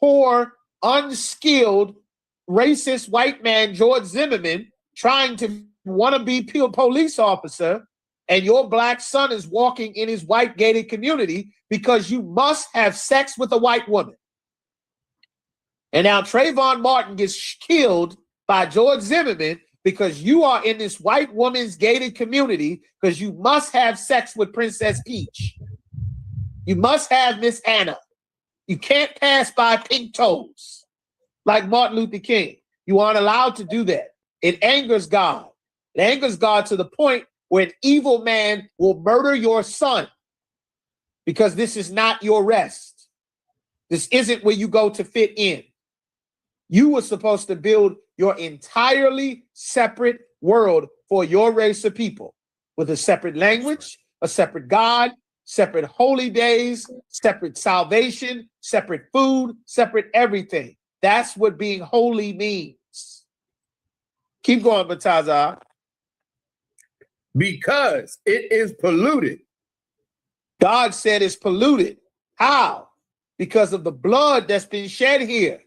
poor, unskilled, racist white man, George Zimmerman, trying to want to be a police officer, and your black son is walking in his white gated community because you must have sex with a white woman. And now Trayvon Martin gets killed by George Zimmerman because you are in this white woman's gated community because you must have sex with Princess Peach. You must have Miss Anna. You can't pass by pink toes like Martin Luther King. You aren't allowed to do that. It angers God. It angers God to the point where an evil man will murder your son because this is not your rest. This isn't where you go to fit in. You were supposed to build your entirely separate world for your race of people with a separate language, a separate God, separate holy days, separate salvation, separate food, separate everything. That's what being holy means. Keep going, Batazar. Because it is polluted. God said it's polluted. How? Because of the blood that's been shed here.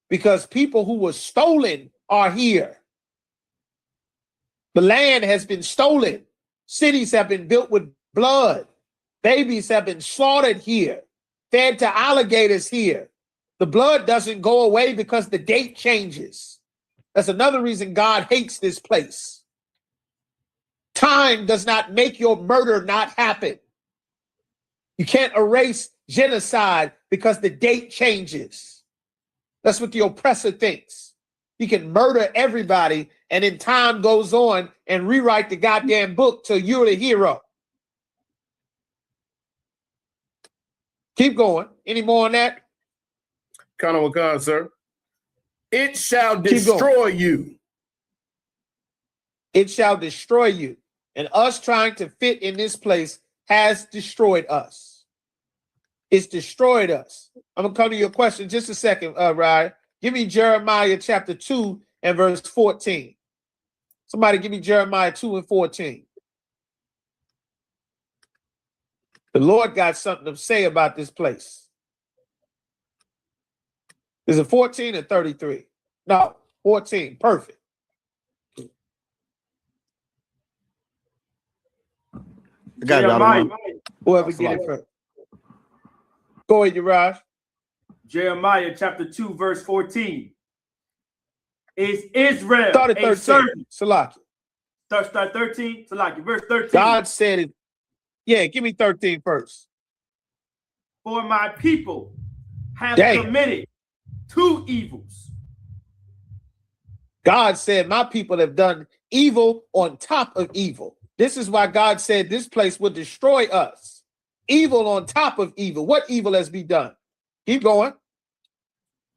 Because people who were stolen are here. The land has been stolen. Cities have been built with blood. Babies have been slaughtered here, fed to alligators here. The blood doesn't go away because the date changes. That's another reason God hates this place. Time does not make your murder not happen. You can't erase genocide because the date changes. That's what the oppressor thinks. He can murder everybody and then time goes on and rewrite the goddamn book till you're the hero. Keep going. Any more on that? Colonel Wakan, sir. It shall destroy you. It shall destroy you. And us trying to fit in this place has destroyed us. It's destroyed us. I'm going to come to your question in just a second, Ryan. Give me Jeremiah chapter 2 and verse 14. Somebody give me Jeremiah 2 and 14. The Lord got something to say about this place. Is it 14 or 33? No, 14. Perfect. I got it out. Whoever get it first. Go ahead, Uriah. Jeremiah chapter 2, verse 14. Is Israel Start at 13. Salaki. Start 13. Salaki. Verse 13. God said it. Yeah, give me 13 first. For my people have committed two evils. God said my people have done evil on top of evil. This is why God said this place will destroy us. Evil on top of evil. What evil has been done? Keep going.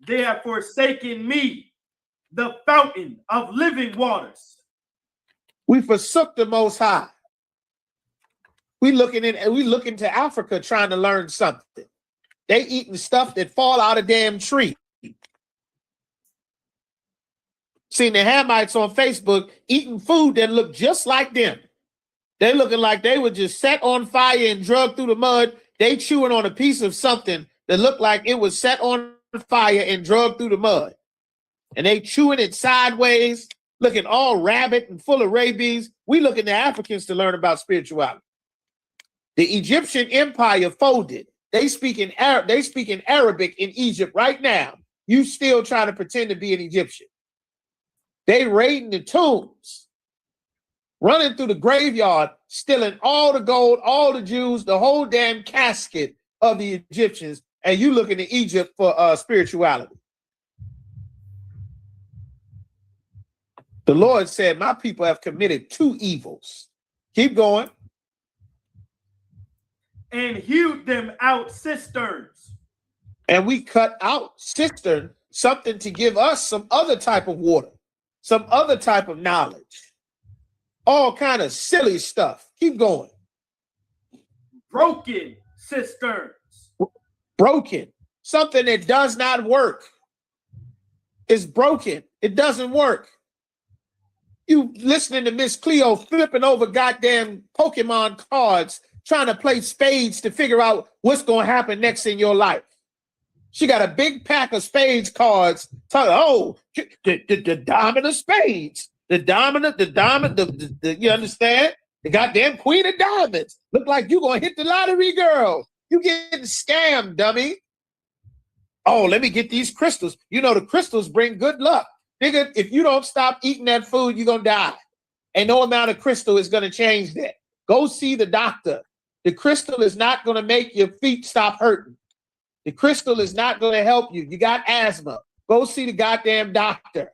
They have forsaken me, the fountain of living waters. We forsook the Most High. We looking to Africa trying to learn something. They eating stuff that fall out of damn tree. Seen the Hamites on Facebook eating food that look just like them. They looking like they were just set on fire and drugged through the mud. They chewing on a piece of something that looked like it was set on fire and drugged through the mud. And they chewing it sideways, looking all rabid and full of rabies. We looking to Africans to learn about spirituality. The Egyptian empire folded. They speak in Arabic in Egypt right now. You still trying to pretend to be an Egyptian. They raiding the tombs, running through the graveyard, stealing all the gold, all the Jews, the whole damn casket of the Egyptians, and you looking to Egypt for spirituality. The Lord said, my people have committed two evils. Keep going. And hewed them out cisterns. And we cut out cistern, something to give us some other type of water, some other type of knowledge. All kind of silly stuff. Keep going. Broken cisterns. Broken. Something that does not work. It's broken. It doesn't work. You listening to Miss Cleo flipping over goddamn Pokemon cards, trying to play spades to figure out what's going to happen next in your life. She got a big pack of spades cards. Oh, the diamond of spades. The diamond, you understand? The goddamn queen of diamonds. Look like you gonna hit the lottery, girl. You getting scammed, dummy. Oh, let me get these crystals. You know the crystals bring good luck. Nigga, if you don't stop eating that food, you're gonna die. And no amount of crystal is gonna change that. Go see the doctor. The crystal is not gonna make your feet stop hurting. The crystal is not gonna help you. You got asthma. Go see the goddamn doctor.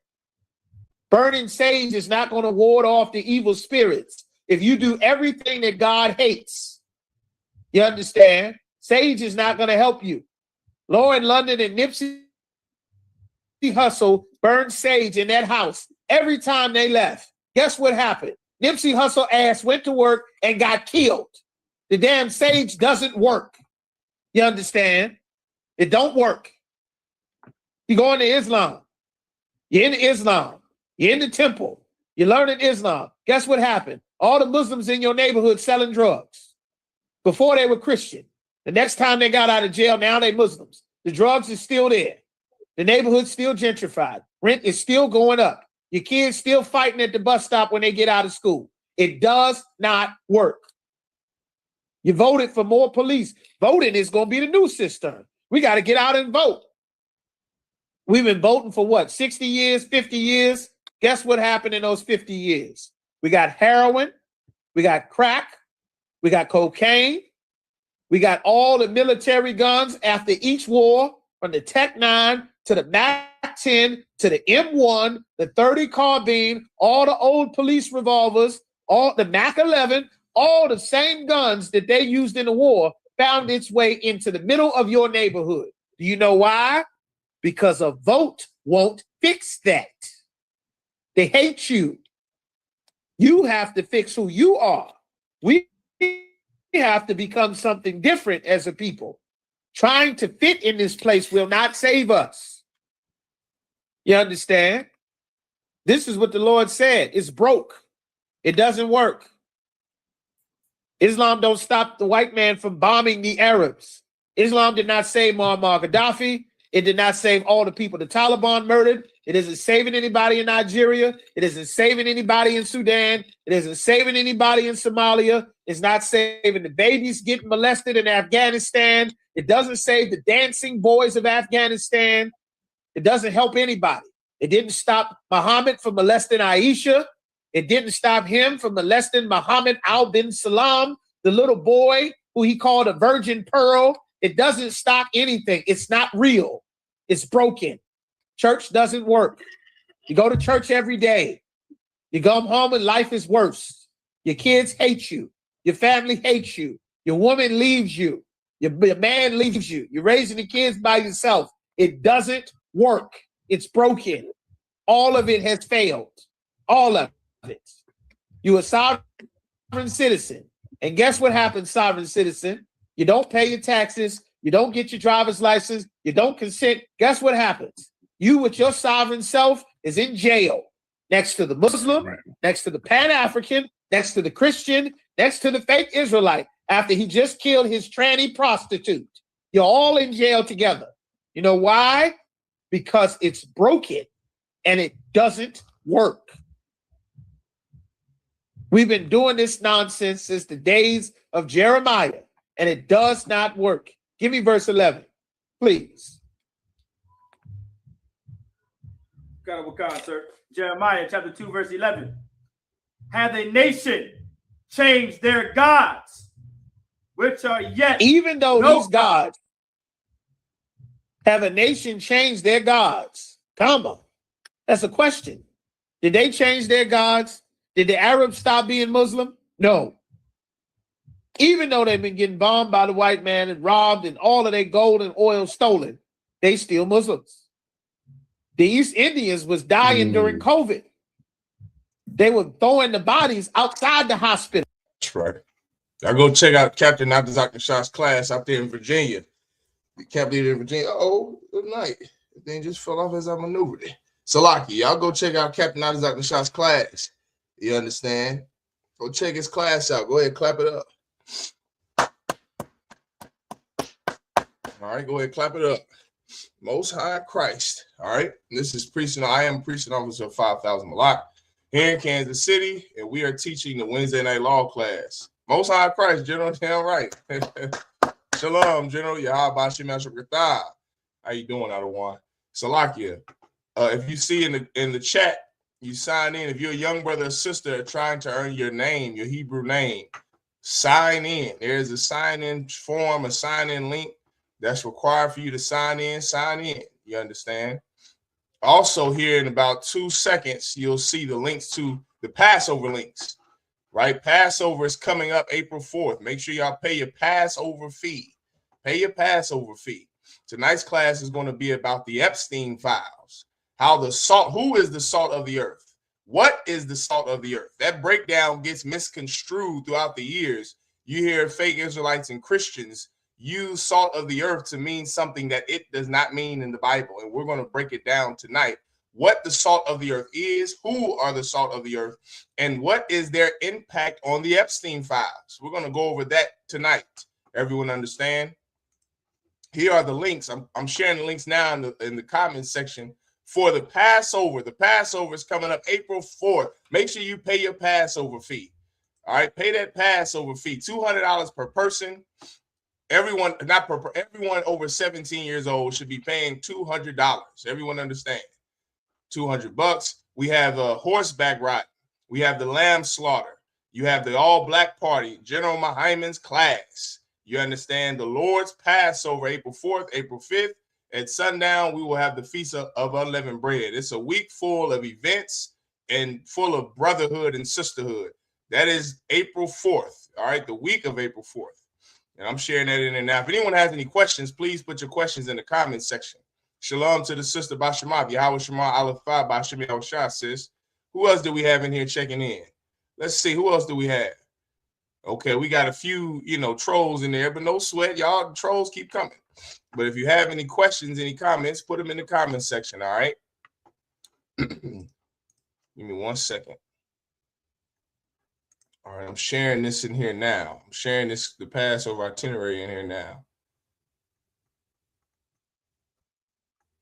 Burning sage is not gonna ward off the evil spirits. If you do everything that God hates, you understand? Sage is not gonna help you. Lauren London and Nipsey Hussle burned sage in that house every time they left. Guess what happened? Nipsey Hussle ass went to work and got killed. The damn sage doesn't work. You understand? It don't work. You go into Islam. You're in Islam. You're in the temple. You're learning Islam. Guess what happened? All the Muslims in your neighborhood selling drugs. Before they were Christian. The next time they got out of jail, now they Muslims. The drugs is still there. The neighborhood's still gentrified. Rent is still going up. Your kids still fighting at the bus stop when they get out of school. It does not work. You voted for more police. Voting is going to be the new system. We got to get out and vote. We've been voting for what, 60 years, 50 years? Guess what happened in those 50 years? We got heroin. We got crack. We got cocaine. We got all the military guns after each war, from the Tech 9 to the Mac 10 to the M1, the 30 carbine, all the old police revolvers, all the Mac 11, all the same guns that they used in the war found its way into the middle of your neighborhood. Do you know why? Because a vote won't fix that. They hate you. You have to fix who you are. We have to become something different as a people. Trying to fit in this place will not save us. You understand? This is what the Lord said. It's broke. It doesn't work. Islam don't stop the white man from bombing the Arabs. Islam did not save Muammar Gaddafi. It did not save all the people the Taliban murdered. It isn't saving anybody in Nigeria. It isn't saving anybody in Sudan. It isn't saving anybody in Somalia. It's not saving the babies getting molested in Afghanistan. It doesn't save the dancing boys of Afghanistan. It doesn't help anybody. It didn't stop Muhammad from molesting Aisha. It didn't stop him from molesting Muhammad al-bin Salam, the little boy who he called a virgin pearl. It doesn't stop anything. It's not real. It's broken. Church doesn't work. You go to church every day. You come home and life is worse. Your kids hate you. Your family hates you. Your woman leaves you. Your man leaves you. You're raising the kids by yourself. It doesn't work. It's broken. All of it has failed. All of it. You're a sovereign citizen. And guess what happens, sovereign citizen? You don't pay your taxes. You don't get your driver's license. You don't consent. Guess what happens? You with your sovereign self is in jail next to the Muslim, next to the Pan-African, next to the Christian, next to the fake Israelite after he just killed his tranny prostitute. You're all in jail together. You know why? Because it's broken and it doesn't work. We've been doing this nonsense since the days of Jeremiah, and it does not work. Give me verse 11, please. Sir. Jeremiah chapter 2, verse 11. Have a nation changed their gods, which are yet. Even though these gods have a nation changed their gods, comma. That's a question. Did they change their gods? Did the Arabs stop being Muslim? No. Even though they've been getting bombed by the white man and robbed and all of their gold and oil stolen, they still Muslims. The East Indians was dying during COVID. They were throwing the bodies outside the hospital. That's right. I go check out Captain Abdul Shah's class out there in Virginia. The captain in Virginia. Oh, good night. The thing just fell off as I maneuvered it. Salaki, y'all go check out Captain Abdul Shah's class. You understand? Go check his class out. Go ahead, clap it up. All right, go ahead, clap it up. Most High Christ. All right. This is preaching. I am preaching officer of 5,000 Malak here in Kansas City, and we are teaching the Wednesday night law class. Most High Christ, General, damn right. Shalom, General. Yahweh Shem Yashukatah. How you doing, Adawan? Salakia. If you see in the chat, you sign in. If you're a young brother or sister trying to earn your name, your Hebrew name, sign in. There's a sign-in form, a sign-in link that's required for you to sign in. Sign in. You understand? Also, here in about 2 seconds, you'll see the links to the Passover links. Right? Passover is coming up April 4th. Make sure y'all pay your Passover fee. Pay your Passover fee. Tonight's class is going to be about the Epstein files. How the salt, who is the salt of the earth? What is the salt of the earth? That breakdown gets misconstrued throughout the years. You hear fake Israelites and Christians use salt of the earth to mean something that it does not mean in the Bible. And we're going to break it down tonight. What the salt of the earth is, who are the salt of the earth, and what is their impact on the Epstein files. We're going to go over that tonight. Everyone understand? Here are the links. I'm sharing the links now in the comments section for the Passover. The Passover is coming up April 4th. Make sure you pay your Passover fee. All right, pay that Passover fee, $200 per person. Everyone over 17 years old should be paying $200. Everyone understand? $200. We have a horseback ride. We have the lamb slaughter. You have the all-black party, General Mahaiman's class. You understand? The Lord's Passover, April 4th, April 5th. At sundown, we will have the Feast of Unleavened Bread. It's a week full of events and full of brotherhood and sisterhood. That is April 4th, all right? The week of April 4th. And I'm sharing that in there now. If anyone has any questions, please put your questions in the comments section. Shalom to the sister Bashamav. Yahweh Shema Aleph Bashim Yahushua, sis. Who else do we have in here checking in? Let's see. Who else do we have? Okay, we got a few, trolls in there, but no sweat. Y'all, the trolls keep coming. But if you have any questions, any comments, put them in the comments section, all right? Give me 1 second. All right, I'm sharing this in here now. I'm sharing the Passover itinerary in here now.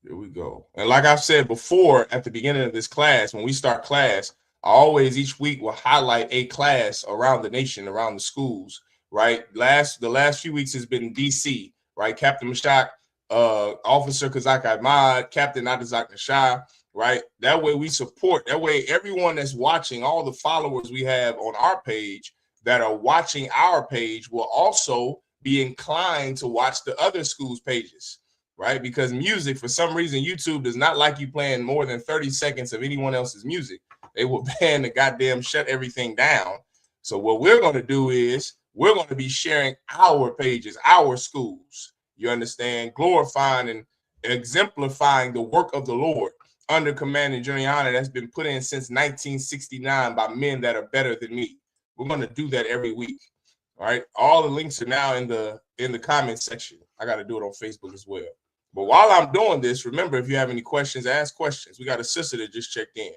There we go. And like I've said before, at the beginning of this class, when we start class, I always each week will highlight a class around the nation, around the schools, right? The last few weeks has been DC, right? Captain Mashak, Officer Kazak Ahmad, Captain Adazak Nashai, right? That way we support, that way everyone that's watching, all the followers we have on our page that are watching our page will also be inclined to watch the other schools' pages. Right? Because music, for some reason, YouTube does not like you playing more than 30 seconds of anyone else's music. They will ban the goddamn shut everything down. So what we're going to do is we're going to be sharing our pages, our schools. You understand? Glorifying and exemplifying the work of the Lord under command and Juliana that's been put in since 1969 by men that are better than me. We're going to do that every week. All right. All the links are now in the comment section. I got to do it on Facebook as well. But while I'm doing this, remember, if you have any questions, ask questions. We got a sister that just checked in.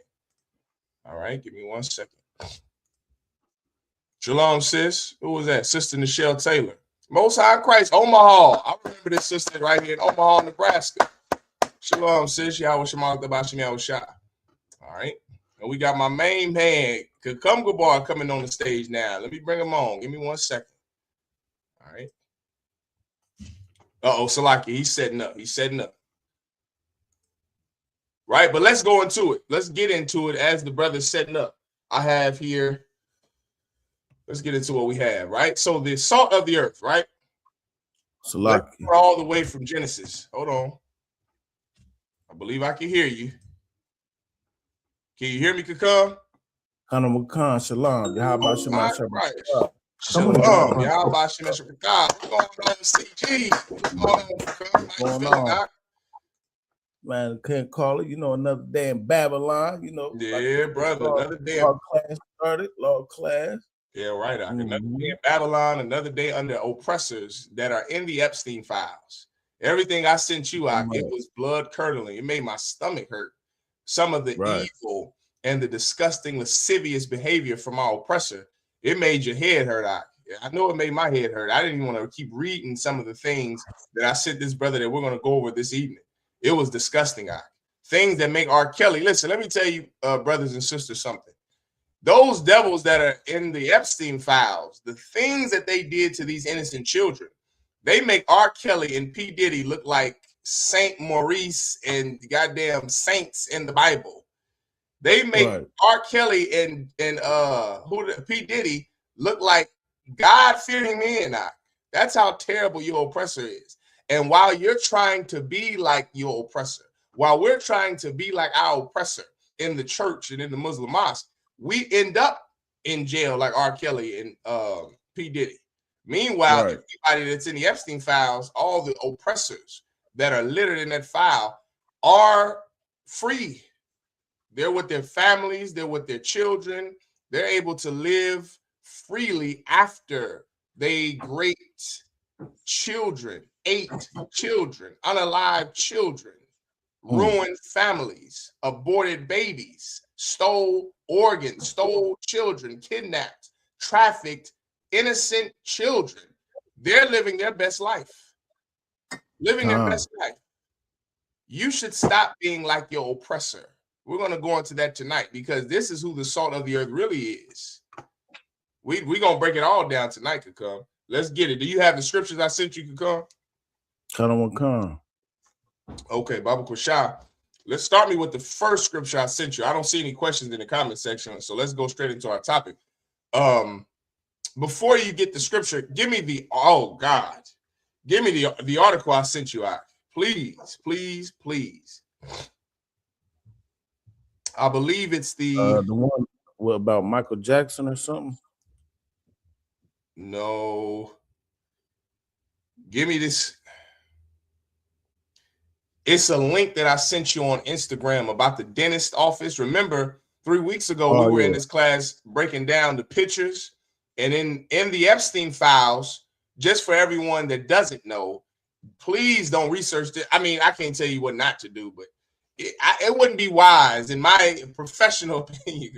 All right, give me 1 second. Shalom, sis. Who was that? Sister Nichelle Taylor. Most High Christ, Omaha. I remember this sister right here in Omaha, Nebraska. Shalom, sis. Yahweh Shema Bashim Yahushua. All right. And we got my main man, Kakum Gabar, coming on the stage now. Let me bring him on. Give me 1 second. All right. Salaki, he's setting up. Right, but let's go into it. Let's get into it as the brother's setting up. I have here, let's get into what we have, right? So the salt of the earth, right? Salaki. All the way from Genesis. Hold on. I believe I can hear you. Can you hear me, Kakam? Hanam Khan, shalom. How about you? Shalom. Y'all about Shema Shabbat. What's going on, CG? What's going on? Man, can't call it. Another day in Babylon. Yeah, brother. Another day. Law class started. Law class. Yeah, right. Another day in Babylon. Another day under oppressors that are in the Epstein files. Everything I sent you out, it was blood curdling. It made my stomach hurt. Some of the evil and the disgusting, lascivious behavior from our oppressor. It made your head hurt. I know it made my head hurt. I didn't even want to keep reading some of the things that I sent this brother that we're going to go over this evening. It was disgusting. Things that make R. Kelly. Listen, let me tell you, brothers and sisters, something. Those devils that are in the Epstein files, the things that they did to these innocent children, they make R. Kelly and P. Diddy look like Saint Maurice and the goddamn saints in the Bible. They make R. Kelly and P. Diddy look like God-fearing men. That's how terrible your oppressor is. And while you're trying to be like your oppressor, while we're trying to be like our oppressor in the church and in the Muslim mosque, we end up in jail like R. Kelly and P. Diddy. Meanwhile, everybody that's in the Epstein files, all the oppressors that are littered in that file are free. They're with their families. They're with their children. They're able to live freely after they raped children, 8 children, unalived children, ruined families, aborted babies, stole organs, stole children, kidnapped, trafficked innocent children. They're living their best life. Living their best life. You should stop being like your oppressor. We're going to go into that tonight because this is who the salt of the earth really is. We're going to break it all down tonight, Kakam. Let's get it. Do you have the scriptures I sent you, Kakam? Come. Okay, Baba Kushah. Let's start me with the first scripture I sent you. I don't see any questions in the comment section, so let's go straight into our topic. Before you get the scripture, give me the give me the article I sent you out. Please, please, please. I believe it's the one about Michael Jackson or something. No. Give me this. It's a link that I sent you on Instagram about the dentist office. Remember, 3 weeks ago, we were in this class breaking down the pictures. And in the Epstein files, just for everyone that doesn't know, please don't research it. I mean, I can't tell you what not to do, but it wouldn't be wise, in my professional opinion,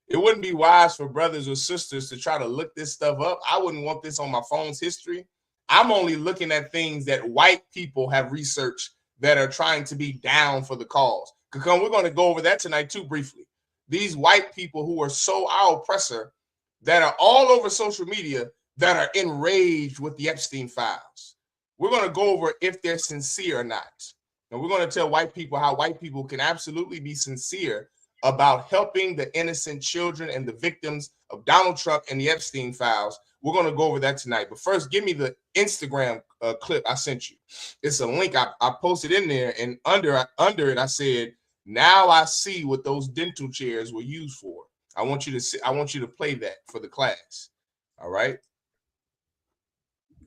it wouldn't be wise for brothers or sisters to try to look this stuff up. I wouldn't want this on my phone's history. I'm only looking at things that white people have researched that are trying to be down for the cause. We're going to go over that tonight too briefly. These white people who are so our oppressor that are all over social media that are enraged with the Epstein files. We're going to go over if they're sincere or not. And we're going to tell white people how white people can absolutely be sincere about helping the innocent children and the victims of Donald Trump and the Epstein files. We're going to go over that tonight. But first, give me the Instagram clip I sent you. It's a link I posted in there, and under it, I said, now I see what those dental chairs were used for. I want you to see, I want you to play that for the class. All right.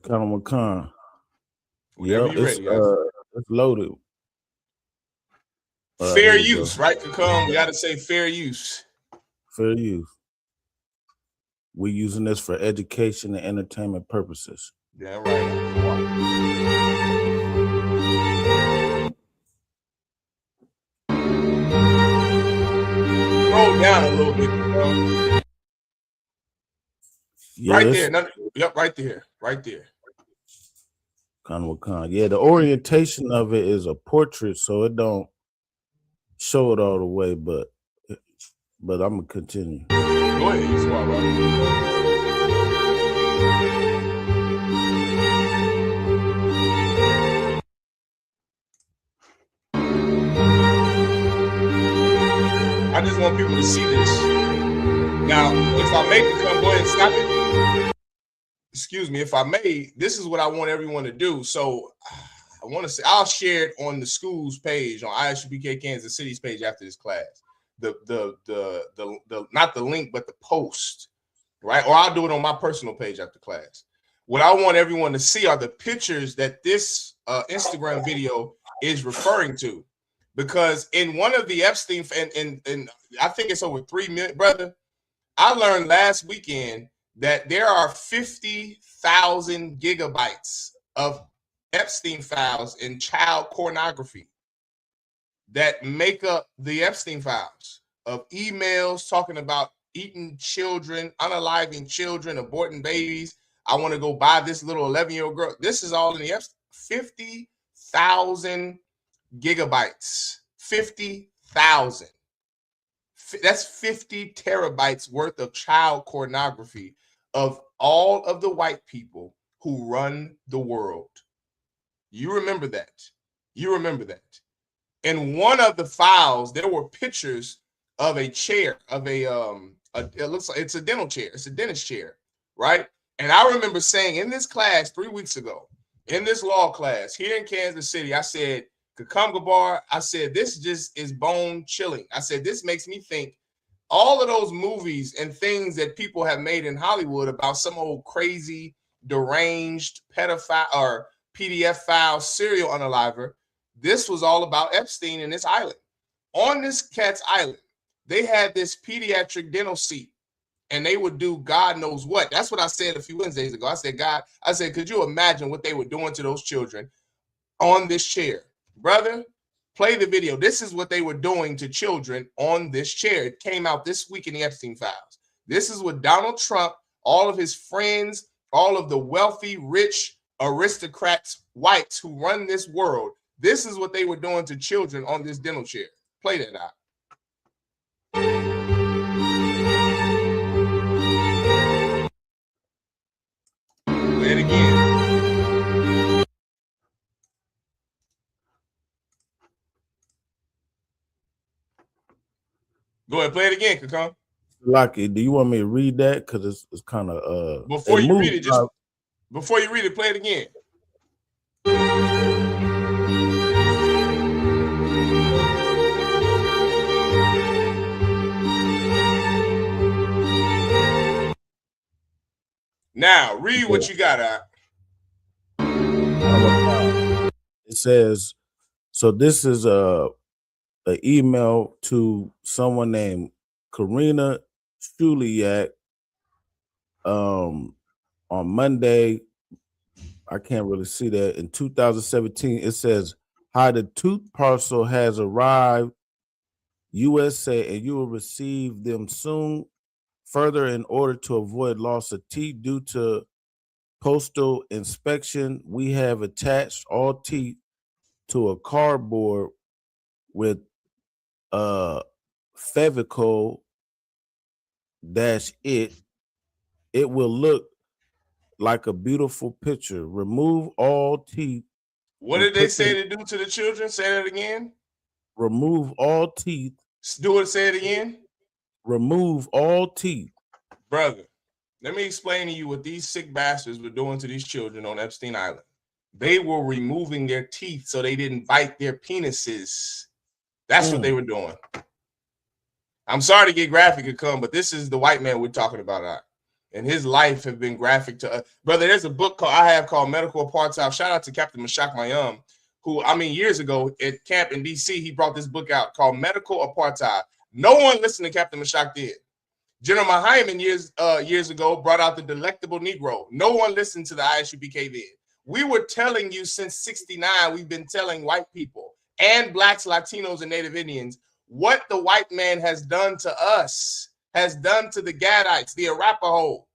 Khan. Whenever you're ready. It's loaded. Fair use, right? Kakam, we got to say fair use. Fair use. We're using this for education and entertainment purposes. Yeah, right. Roll down a little bit, Kakam. Yeah, right there. Yep, right there. Right there. Khan. Yeah, the orientation of it is a portrait, so it don't show it all the way, but I'm gonna continue. Go ahead, you swallow. I just want people to see this. Now, if I make it come, go ahead and stop it. Excuse me, if I may, this is what I want everyone to do. So I want to say I'll share it on the school's page, on ISUPK Kansas City's page after this class. The not the link, but the post, right? Or I'll do it on my personal page after class. What I want everyone to see are the pictures that this Instagram video is referring to, because in one of the Epstein and I think it's over 3 million, brother. I learned last weekend that there are 50,000 gigabytes of Epstein files in child pornography that make up the Epstein files, of emails talking about eating children, unaliving children, aborting babies. I want to go buy this little 11-year-old girl. This is all in the Epstein. 50,000 gigabytes, 50,000. That's 50 terabytes worth of child pornography of all of the white people who run the world. You remember that. You remember that. In one of the files, there were pictures of a chair, of it looks like it's a dental chair. It's a dentist chair, right? And I remember saying in this class 3 weeks ago, in this law class here in Kansas City, I said, Kakamgabar, I said, this just is bone chilling. I said, this makes me think all of those movies and things that people have made in Hollywood about some old crazy, deranged pedophile or PDF file serial unaliver. This was all about Epstein and this island. On this cat's island, they had this pediatric dental seat, and they would do God knows what. That's what I said a few Wednesdays ago. I said, could you imagine what they were doing to those children on this chair? Brother, play the video. This is what they were doing to children on this chair. It came out this week in the Epstein files. This is what Donald Trump, all of his friends, all of the wealthy, rich aristocrats, whites who run this world, this is what they were doing to children on this dental chair. Play that out. Play it again. Go ahead, play it again, Kakam. Lucky, do you want me to read that? Because it's kind of before you read it, play it again. Now read what you got out. It says, so this is an email to someone named Karina Shuliak on Monday. I can't really see that. In 2017, it says, hi, the tooth parcel has arrived, USA, and you will receive them soon. Further, in order to avoid loss of teeth due to postal inspection, we have attached all teeth to a cardboard with Fevicol -it. It will look like a beautiful picture. Remove all teeth. What did they say to do to the children? Say that again. Remove all teeth. Do it. Say it again. Remove all teeth. Brother, let me explain to you what these sick bastards were doing to these children on Epstein Island. They were removing their teeth so they didn't bite their penises. That's what they were doing. I'm sorry to get graphic to come, but this is the white man we're talking about. And his life have been graphic to us. Brother, there's a book called Medical Apartheid. Shout out to Captain Mashak Mayum, who, years ago at camp in DC, he brought this book out called Medical Apartheid. No one listened to Captain Mashak did. General Hyman years ago brought out the Delectable Negro. No one listened to the ISUPK then. We were telling you since '69, we've been telling white people and blacks, Latinos, and Native Indians what the white man has done to us, has done to the Gadites, the Arapaho,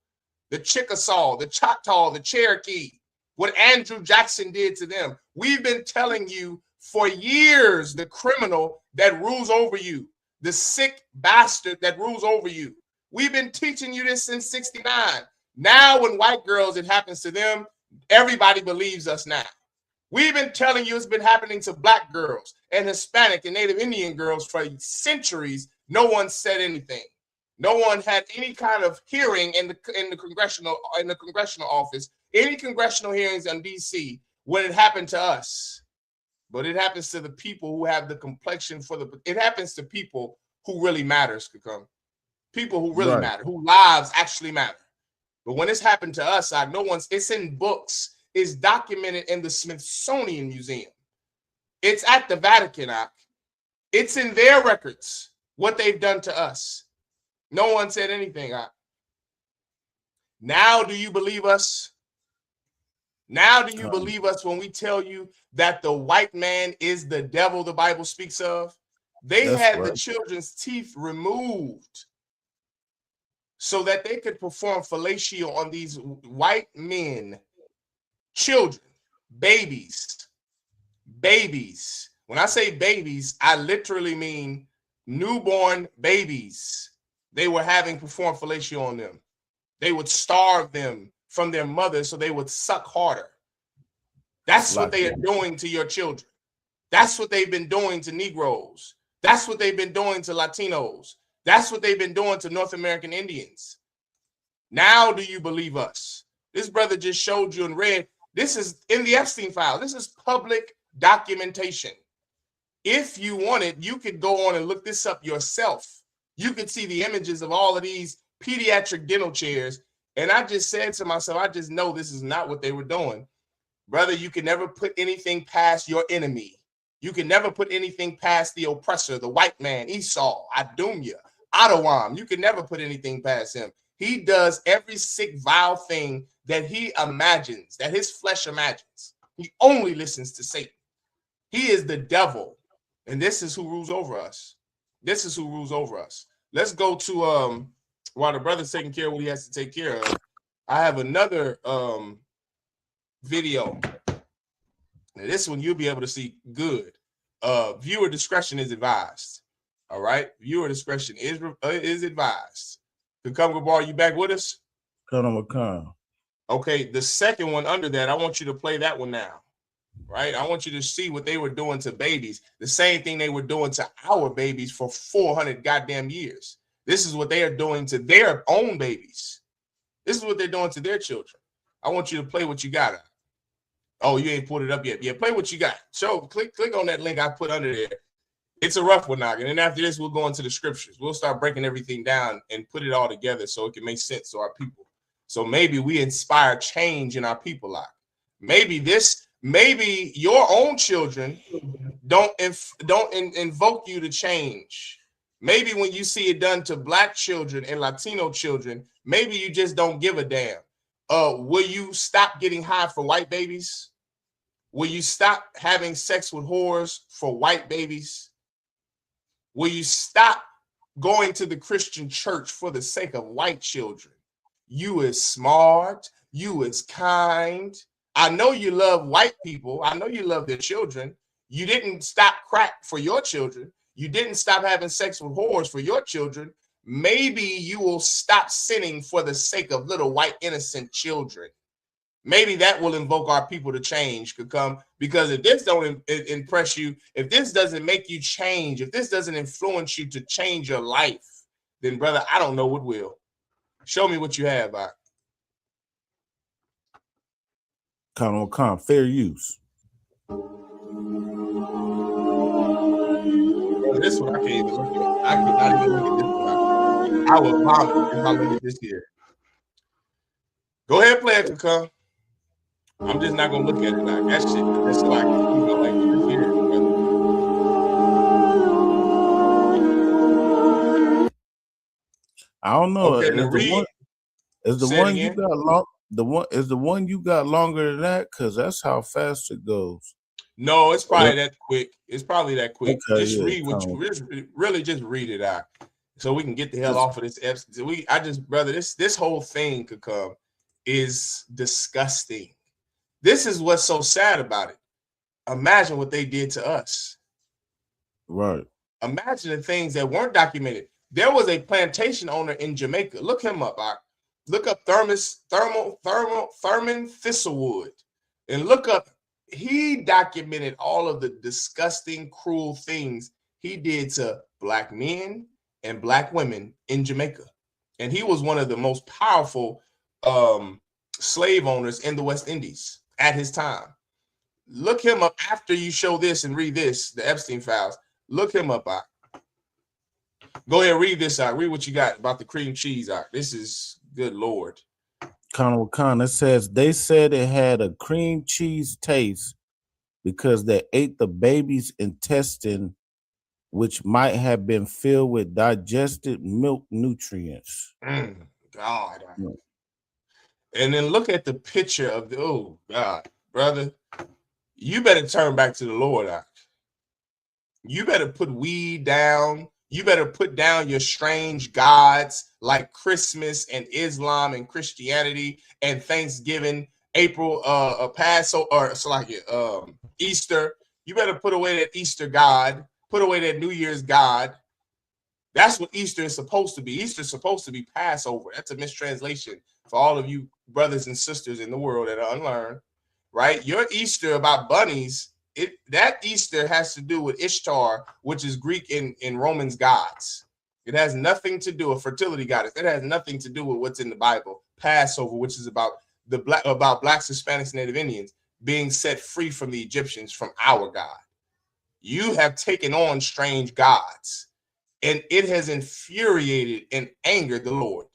the Chickasaw, the Choctaw, the Cherokee, what Andrew Jackson did to them. We've been telling you for years the criminal that rules over you, the sick bastard that rules over you. We've been teaching you this since '69. Now when white girls, it happens to them, everybody believes us now. We've been telling you it's been happening to black girls and Hispanic and Native Indian girls for centuries. No one said anything. No one had any kind of hearing in the congressional office, any congressional hearings in DC when it happened to us. But it happens to the people who have the complexion it happens to people who really matters, Kakam. People who really matter, whose lives actually matter. But when it's happened to us, it's in books. It's documented in the Smithsonian Museum. It's at the Vatican. It's in their records what they've done to us. No one said anything. Now do you believe us? Now do you believe us when we tell you that the white man is the devil the Bible speaks of? They had the children's teeth removed so that they could perform fellatio on these white men, children, babies, When I say babies, I literally mean newborn babies. They were having performed fellatio on them. They would starve them from their mothers so they would suck harder. That's what they are doing to your children. That's what they've been doing to Negroes. That's what they've been doing to Latinos. That's what they've been doing to North American Indians. Now do you believe us? This brother just showed you and read. This is in the Epstein file. This is public documentation. If you wanted, you could go on and look this up yourself. You could see the images of all of these pediatric dental chairs. And I just said to myself, I just know this is not what they were doing. Brother, you can never put anything past your enemy. You can never put anything past the oppressor, the white man, Esau, Adumya, Adawam. You can never put anything past him. He does every sick, vile thing that he imagines, that his flesh imagines. He only listens to Satan. He is the devil. And this is who rules over us. This is who rules over us. Let's go to while the brother's taking care of what he has to take care of. I have another video. Now, this one you'll be able to see good. Viewer discretion is advised. All right, viewer discretion is advised. Gabar, you back with us? Come. Okay, the second one under that, I want you to play that one now. Right, I want you to see what they were doing to babies. The same thing they were doing to our babies for 400 goddamn years. This is what they are doing to their own babies. This is what they're doing to their children. I want you to play what you got. Oh, you ain't pulled it up yet. Yeah, play what you got. So click on that link I put under there. It's a rough one, Nog. And then after this, we'll go into the scriptures. We'll start breaking everything down and put it all together so it can make sense to our people. So maybe we inspire change in our people life. Maybe your own children don't invoke you to change. Maybe when you see it done to Black children and Latino children, maybe you just don't give a damn. Will you stop getting high for white babies? Will you stop having sex with whores for white babies? Will you stop going to the Christian church for the sake of white children? You is smart. You is kind. I know you love white people. I know you love their children. You didn't stop crack for your children. You didn't stop having sex with whores for your children. Maybe you will stop sinning for the sake of little white innocent children. Maybe that will invoke our people to change, could come, because if this don't impress you, if this doesn't make you change, if this doesn't influence you to change your life, then brother, I don't know what will. Show me what you have, Fair use. This one I can't even look at. I could not even look at this one. I will vomit if I look at this here. Go ahead, play it, Kakam. I'm just not gonna look at it like that shit. That's like, this here, I don't know. Okay, is the one you got long? The one you got longer than that? Because that's how fast it goes. No, it's probably that quick. It's probably that quick. Okay, just read what you really just read it out, so we can get the hell off of this. Brother, this whole thing could come is disgusting. This is what's so sad about it. Imagine what they did to us. Right. Imagine the things that weren't documented. There was a plantation owner in Jamaica. Look him up. Look up Thurman Thistlewood, and look up. He documented all of the disgusting, cruel things he did to Black men and Black women in Jamaica. And he was one of the most powerful slave owners in the West Indies at his time. Look him up after you show this and read this, the Epstein files. Look him up. Go ahead, read this out. Read what you got about the cream cheese. This is good Lord. It says they said it had a cream cheese taste because they ate the baby's intestine, which might have been filled with digested milk nutrients. God. And then look at the picture of oh God, brother. You better turn back to the Lord. You better put weed down. You better put down your strange gods like Christmas and Islam and Christianity and Thanksgiving, April, Passover, or Easter. You better put away that Easter God, put away that New Year's God. That's what Easter is supposed to be. Easter is supposed to be Passover. That's a mistranslation for all of you brothers and sisters in the world that are unlearned, right? Your Easter about bunnies, that Easter has to do with Ishtar, which is Greek in Romans gods. It has nothing to do with fertility goddess. It has nothing to do with what's in the Bible. Passover, which is about blacks, Hispanics, Native Indians being set free from the Egyptians, from our God. You have taken on strange gods. And it has infuriated and angered the Lord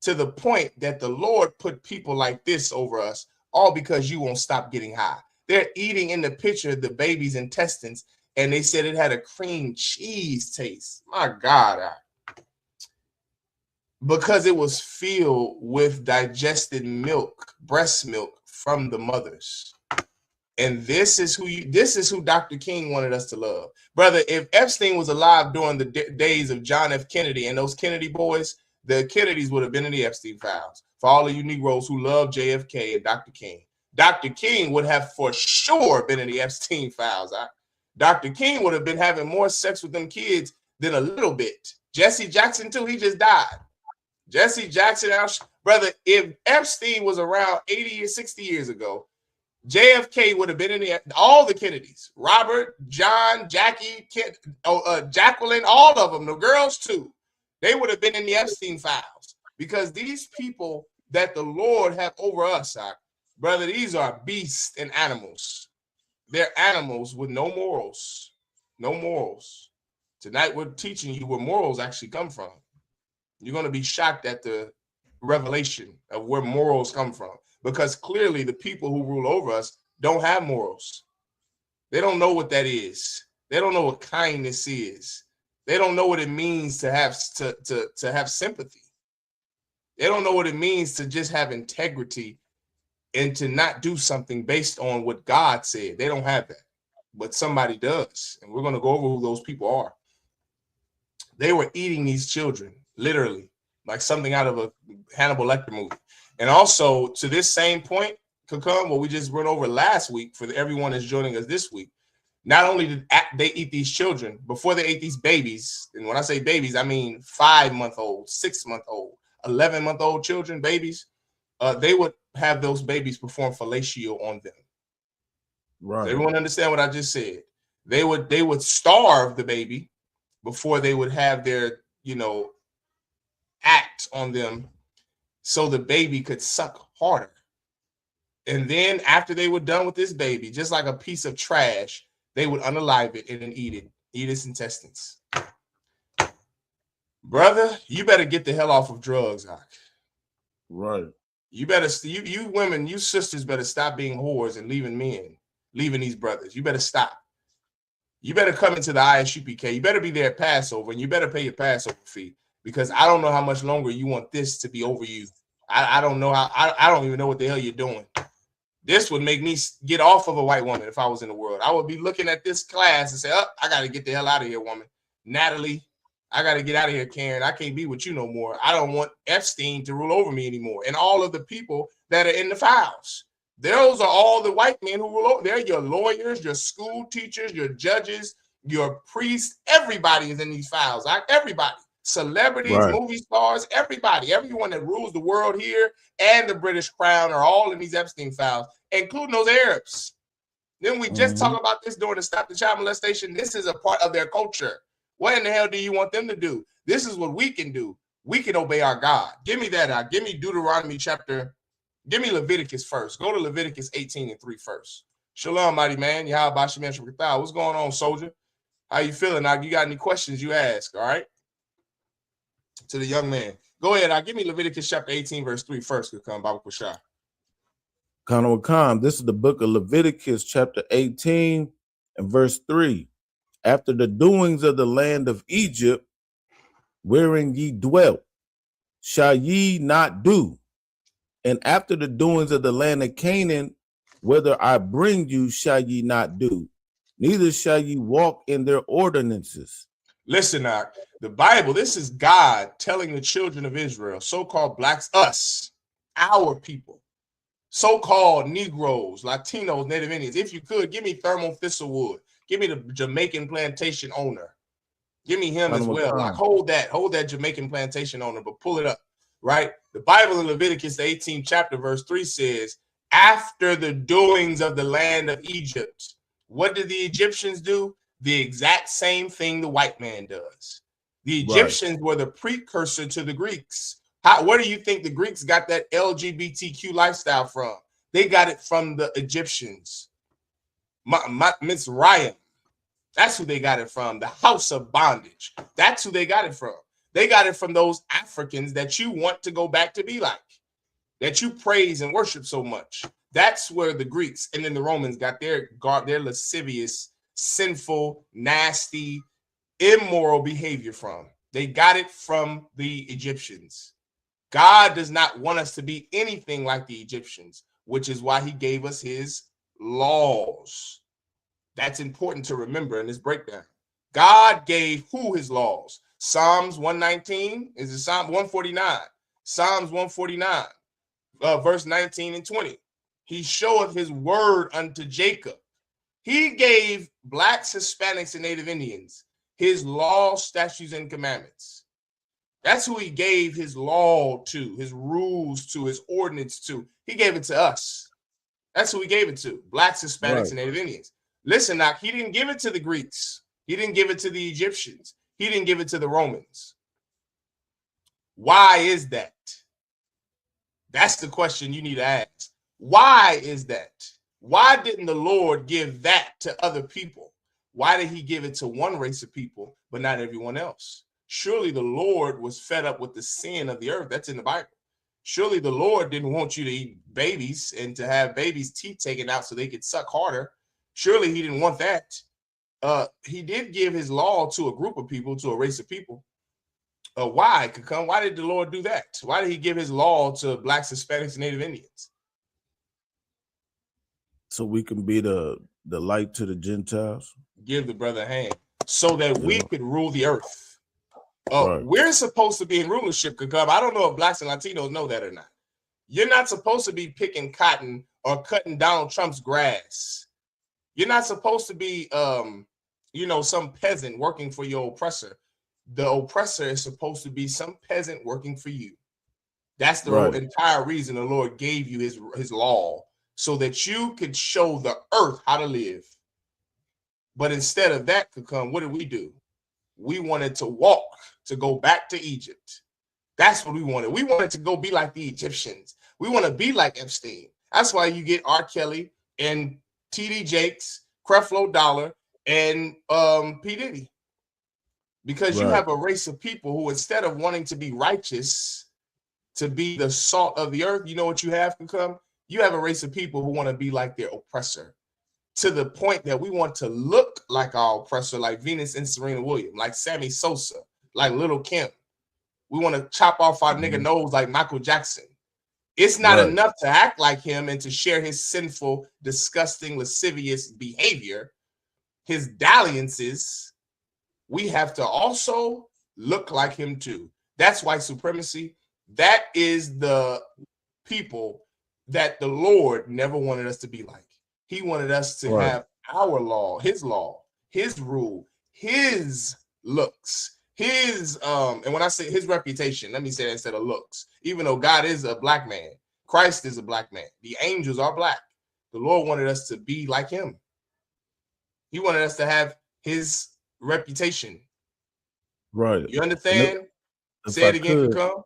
to the point that the Lord put people like this over us, all because you won't stop getting high. They're eating in the picture the baby's intestines, and they said it had a cream cheese taste. My God. Because it was filled with digested milk, breast milk from the mothers. And this is who Dr. King wanted us to love. Brother, if Epstein was alive during the days of John F. Kennedy and those Kennedy boys, the Kennedys would have been in the Epstein files. For all of you Negroes who love JFK and Dr. King. Dr. King would have for sure been in the Epstein files. Dr. King would have been having more sex with them kids than a little bit. Jesse Jackson, too, he just died. Jesse Jackson, brother, if Epstein was around 80 or 60 years ago, JFK would have been in all the Kennedys, Robert, John, Jackie, Jacqueline, all of them, the girls too. They would have been in the Epstein files because these people that the Lord have over us, brother, these are beasts and animals. They're animals with no morals, no morals. Tonight we're teaching you where morals actually come from. You're going to be shocked at the revelation of where morals come from. Because clearly the people who rule over us don't have morals. They don't know what that is. They don't know what kindness is. They don't know what it means to have sympathy. They don't know what it means to just have integrity and to not do something based on what God said. They don't have that. But somebody does. And we're going to go over who those people are. They were eating these children, literally, like something out of a Hannibal Lecter movie. And also, to this same point, Kakam, what we just went over last week for everyone that's joining us this week, not only did they eat these children, before they ate these babies, and when I say babies, I mean 5-month-old, 6-month-old, 11-month-old children, babies, they would have those babies perform fellatio on them. Right. Does everyone understand what I just said? They would starve the baby before they would have their, act on them, so the baby could suck harder. And then after they were done with this baby, just like a piece of trash, they would unalive it and then eat its intestines. Brother, you better get the hell off of drugs, Ak. Right. You better, you women, you sisters better stop being whores and leaving these brothers. You better stop. You better come into the ISUPK. You better be there at Passover, and you better pay your Passover fee, because I don't know how much longer you want this to be over you. I don't know how. I don't even know what the hell you're doing. This would make me get off of a white woman if I was in the world. I would be looking at this class and say, "Oh, I got to get the hell out of here, woman." Natalie, I got to get out of here, Karen. I can't be with you no more. I don't want Epstein to rule over me anymore. And all of the people that are in the files. Those are all the white men who rule over. They're your lawyers, your school teachers, your judges, your priests. Everybody is in these files. Everybody. Celebrities, right. Movie stars, everyone that rules the world here and the British Crown are all in these Epstein files, including those Arabs. Then we just talked about this during the Stop the Child Molestation. This is a part of their culture. What in the hell do you want them to do? This is what we can do. We can obey our God. Give me that. Give me Deuteronomy chapter. Give me Leviticus first. Go to Leviticus 18:3 first. Shalom, mighty man. Yahweh Shem Shabbat. What's going on, soldier? How you feeling? Now, you got any questions you ask, all right? To the young man. Go ahead. Give me Leviticus chapter 18, verse 3 first. Come, Baba Kushah. This is the book of Leviticus chapter 18 and verse 3. After the doings of the land of Egypt, wherein ye dwelt, shall ye not do. And after the doings of the land of Canaan, whither I bring you, shall ye not do. Neither shall ye walk in their ordinances. Listen, the Bible, this is God telling the children of Israel, so-called blacks, us, our people, so-called Negroes, Latinos, Native Indians, if you could, give me thermal thistlewood. Give me the Jamaican plantation owner. Give me him as well. Like hold that Jamaican plantation owner, but pull it up, right? The Bible in Leviticus, the 18th chapter, verse 3 says, after the doings of the land of Egypt, what did the Egyptians do? The exact same thing the white man does. The Egyptians were the precursor to the Greeks. Where do you think the Greeks got that LGBTQ lifestyle from? They got it from the Egyptians. Miss Ryan. That's who they got it from. The house of bondage. That's who they got it from. They got it from those Africans that you want to go back to be like, that you praise and worship so much. That's where the Greeks and then the Romans got their lascivious, sinful, nasty, immoral behavior from. They got it from the Egyptians. God does not want us to be anything like the Egyptians, which is why he gave us his laws. That's important to remember in this breakdown. God gave who his laws? Psalms 119, is it Psalm 149? Psalms 149, verse 19 and 20. He showeth his word unto Jacob. He gave blacks, Hispanics, and Native Indians his laws, statutes, and commandments. That's who he gave his law to, his rules to, his ordinance to. He gave it to us. That's who he gave it to, blacks, Hispanics, and Native Indians. Listen, now, he didn't give it to the Greeks. He didn't give it to the Egyptians. He didn't give it to the Romans. Why is that? That's the question you need to ask. Why is that? Why didn't the Lord give that to other people? Why did he give it to one race of people, but not everyone else? Surely the Lord was fed up with the sin of the earth. That's in the Bible. Surely the Lord didn't want you to eat babies and to have babies' teeth taken out so they could suck harder. Surely he didn't want that. He did give his law to a group of people, to a race of people. Why? Why did the Lord do that? Why did he give his law to blacks, Hispanics, and Native Indians? So we can be the light to the Gentiles. Give the brother a hand so that we could rule the earth. We're supposed to be in rulership, I don't know if blacks and Latinos know that or not. You're not supposed to be picking cotton or cutting Donald Trump's grass. You're not supposed to be, some peasant working for your oppressor. The oppressor is supposed to be some peasant working for you. That's the entire reason the Lord gave you his law, so that you could show the earth how to live. But instead of that, what did we do? We wanted to walk, to go back to Egypt. That's what we wanted. We wanted to go be like the Egyptians. We want to be like Epstein. That's why you get R. Kelly and T.D. Jakes, Creflo Dollar, and P. Diddy. Because you have a race of people who, instead of wanting to be righteous, to be the salt of the earth, you know what you have become? You have a race of people who want to be like their oppressor, to the point that we want to look like our oppressor, like Venus and Serena Williams, like Sammy Sosa, like Little Kim. We want to chop off our nigga nose like Michael Jackson. It's not enough to act like him and to share his sinful, disgusting, lascivious behavior, his dalliances. We have to also look like him too. That's white supremacy. That is the people that the Lord never wanted us to be like. He wanted us to have our law, his rule, his looks, his and when I say his reputation, let me say that instead of looks. Even though God is a black man, Christ is a black man, the angels are black. The Lord wanted us to be like him. He wanted us to have his reputation. Right. You understand? Say it again, Kakam.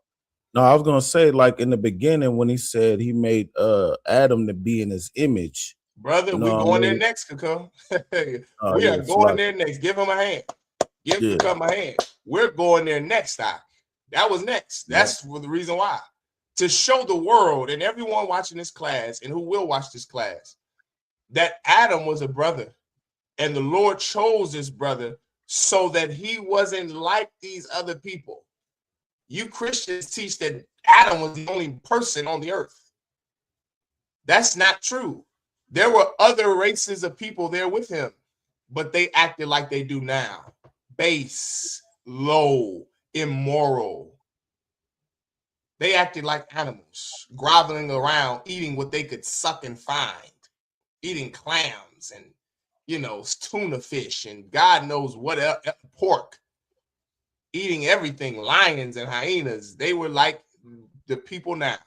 No, I was gonna say, like in the beginning when he said he made Adam to be in his image. Brother, we're going there next, Kakam. We are going there next. Give him a hand. Give Kakam a hand. We're going there next time. That was next. That's for the reason why. To show the world and everyone watching this class and who will watch this class that Adam was a brother, and the Lord chose this brother so that he wasn't like these other people. You Christians teach that Adam was the only person on the earth. That's not true. There were other races of people there with him, but they acted like they do now. Base, low, immoral. They acted like animals, groveling around, eating what they could suck and find, eating clams and, tuna fish and God knows what pork, eating everything, lions and hyenas. They were like the people now.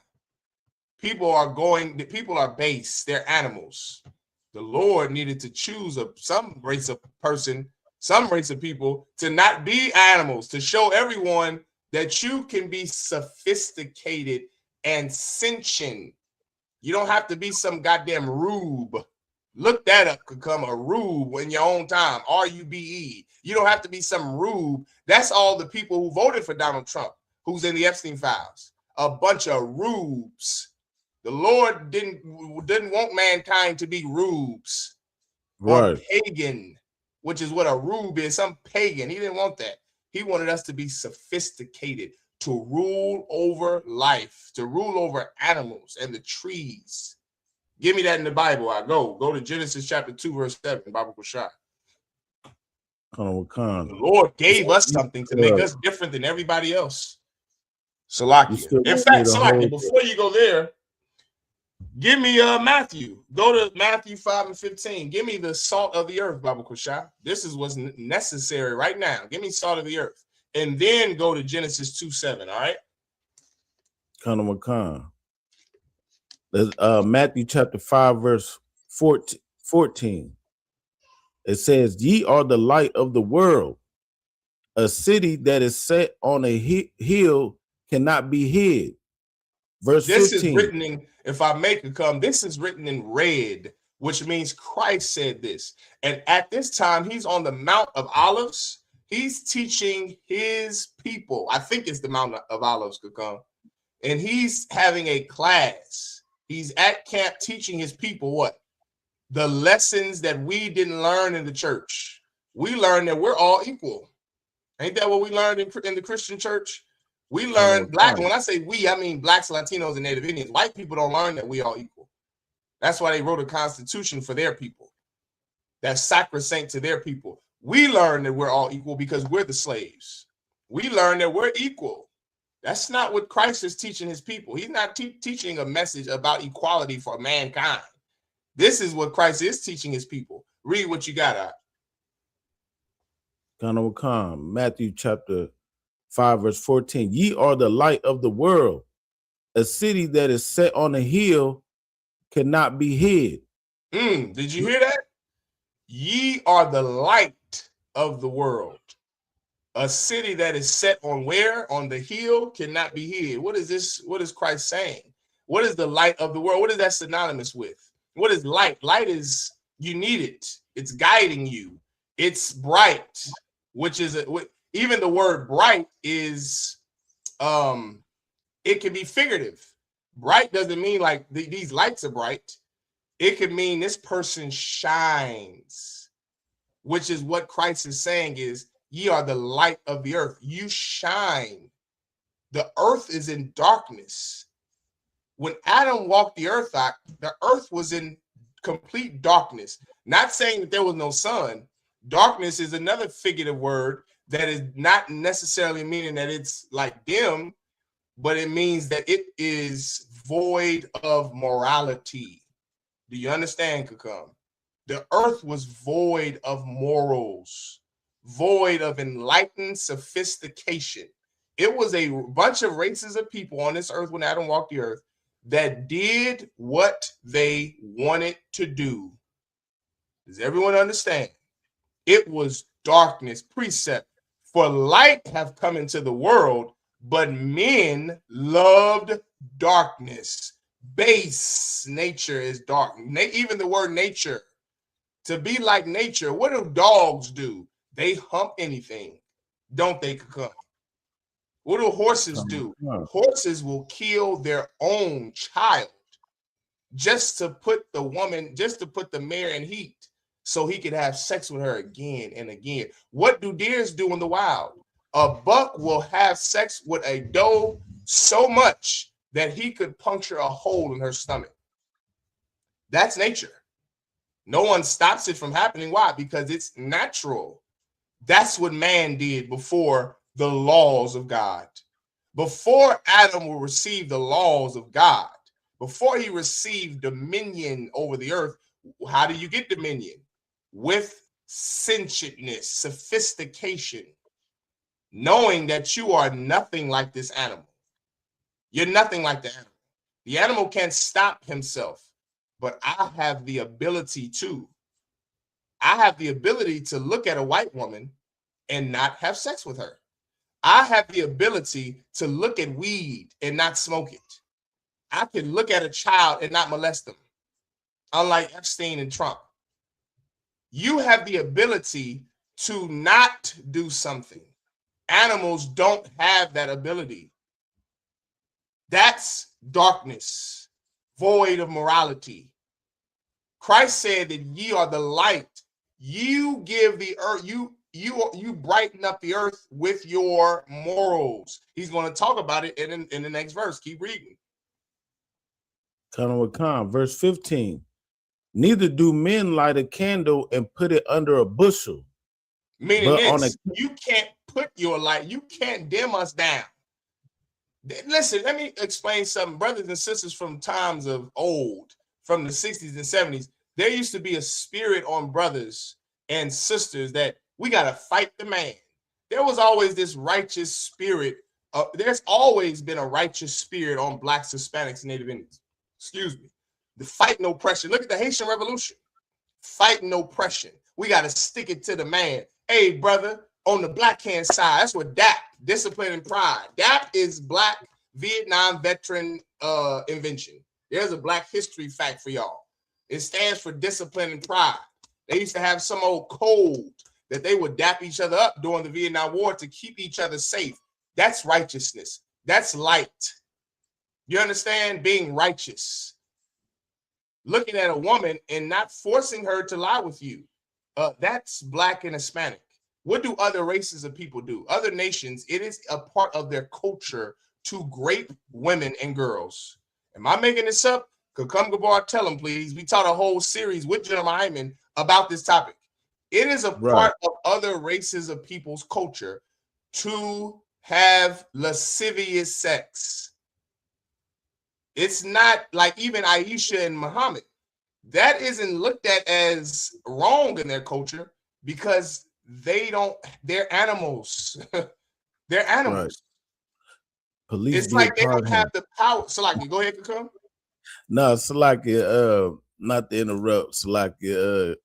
People are base, they're animals. The Lord needed to choose some race of people to not be animals, to show everyone that you can be sophisticated and sentient. You don't have to be some goddamn rube. Look that up. Become a rube in your own time. RUBE. You don't have to be some rube. That's all the people who voted for Donald Trump, who's in the Epstein files. A bunch of rubes. The Lord didn't want mankind to be rubes, Right. or pagan, which is what a rube is, some pagan. He didn't want that. He wanted us to be sophisticated, to rule over life, to rule over animals and the trees. Give me that in the Bible. Go to Genesis chapter 2, verse 7, Bible Kushai. The Lord gave us something to make us different than everybody else. Salakia. In fact, Salakia, before you go there, give me Matthew. Go to Matthew 5 and 15. Give me the salt of the earth, Bible Kushai. This is what's necessary right now. Give me salt of the earth. And then go to Genesis 2:7, all right? Matthew chapter 5, verse 14. It says, ye are the light of the world. A city that is set on a hill cannot be hid. Verse 15. This is written in, if I make it come, this is written in red, which means Christ said this. And at this time, he's on the Mount of Olives. He's teaching his people. I think it's the Mount of Olives could come. And he's having a class. He's at camp teaching his people what? The lessons that we didn't learn in the church. We learned that we're all equal. Ain't that what we learned in the Christian church? We learned black. When I say we, I mean blacks, Latinos, and Native Indians. White people don't learn that we all equal. That's why they wrote a constitution for their people. That's sacrosanct to their people. We learn that we're all equal because we're the slaves. We learn that we're equal. That's not what Christ is teaching his people. He's not teaching a message about equality for mankind. This is what Christ is teaching his people. Read what you got out. Matthew chapter 5, verse 14. Ye are the light of the world. A city that is set on a hill cannot be hid. Did you hear that? Ye are the light of the world. A city that is set on where? On the hill cannot be hid. What is this? What is Christ saying? What is the light of the world? What is that synonymous with? What is light? Light is, you need it. It's guiding you. It's bright, which is, even the word bright is, it can be figurative. Bright doesn't mean like these lights are bright. It could mean this person shines, which is what Christ is saying is, ye are the light of the earth. You shine. The earth is in darkness. When Adam walked the earth out, the earth was in complete darkness. Not saying that there was no sun. Darkness is another figurative word that is not necessarily meaning that it's like dim, but it means that it is void of morality. Do you understand, Kakam? The earth was void of morals, void of enlightened sophistication. It was a bunch of races of people on this earth when Adam walked the earth that did what they wanted to do. Does everyone understand? It was darkness, precept. For light have come into the world, but men loved darkness. Base nature is dark. Even the word nature, to be like nature, what do dogs do? They hump anything, don't they? What do horses do? Horses will kill their own child just to put the mare in heat so he could have sex with her again and again. What do deers do in the wild? A buck will have sex with a doe so much that he could puncture a hole in her stomach. That's nature. No one stops it from happening. Why? Because it's natural. That's what man did before the laws of God. Before Adam will receive the laws of God, before he received dominion over the earth, how do you get dominion? with sentient sophistication, knowing that you are nothing like this animal. You're nothing like the animal. The animal can't stop himself, but I have the ability to. I have the ability to look at a white woman and not have sex with her. I have the ability to look at weed and not smoke it. I can look at a child and not molest them, unlike Epstein and Trump. You have the ability to not do something. Animals don't have that ability. That's darkness, void of morality. Christ said that ye are the light. You give the earth, you brighten up the earth with your morals. He's going to talk about it in the next verse. Keep reading. Verse 15. Neither do men light a candle and put it under a bushel. Meaning this, you can't put your light, you can't dim us down. Listen, let me explain something. Brothers and sisters from times of old, from the 60s and 70s, there used to be a spirit on brothers and sisters that we got to fight the man. There was always this righteous spirit. There's always been a righteous spirit on blacks, Hispanics, and Native Indians. Excuse me. The fight and oppression. Look at the Haitian Revolution. Fight and oppression. We got to stick it to the man. Hey, brother, on the black hand side, that's what DAP, discipline and pride. DAP is Black Vietnam veteran invention. There's a black history fact for y'all. It stands for discipline and pride. They used to have some old code that they would dap each other up during the Vietnam War to keep each other safe. That's righteousness. That's light. You understand? Being righteous. Looking at a woman and not forcing her to lie with you. That's Black and Hispanic. What do other races of people do? Other nations, it is a part of their culture to grape women and girls. Am I making this up? Could come Gabar, tell them, please. We taught a whole series with General Hyman about this topic. It is a part of other races of people's culture to have lascivious sex. It's not like even Aisha and Muhammad. That isn't looked at as wrong in their culture because they're animals. They're animals. Right. Police it's like they don't have the power. Salaki, go ahead, come. No, Salaki, not to interrupt, Salaki,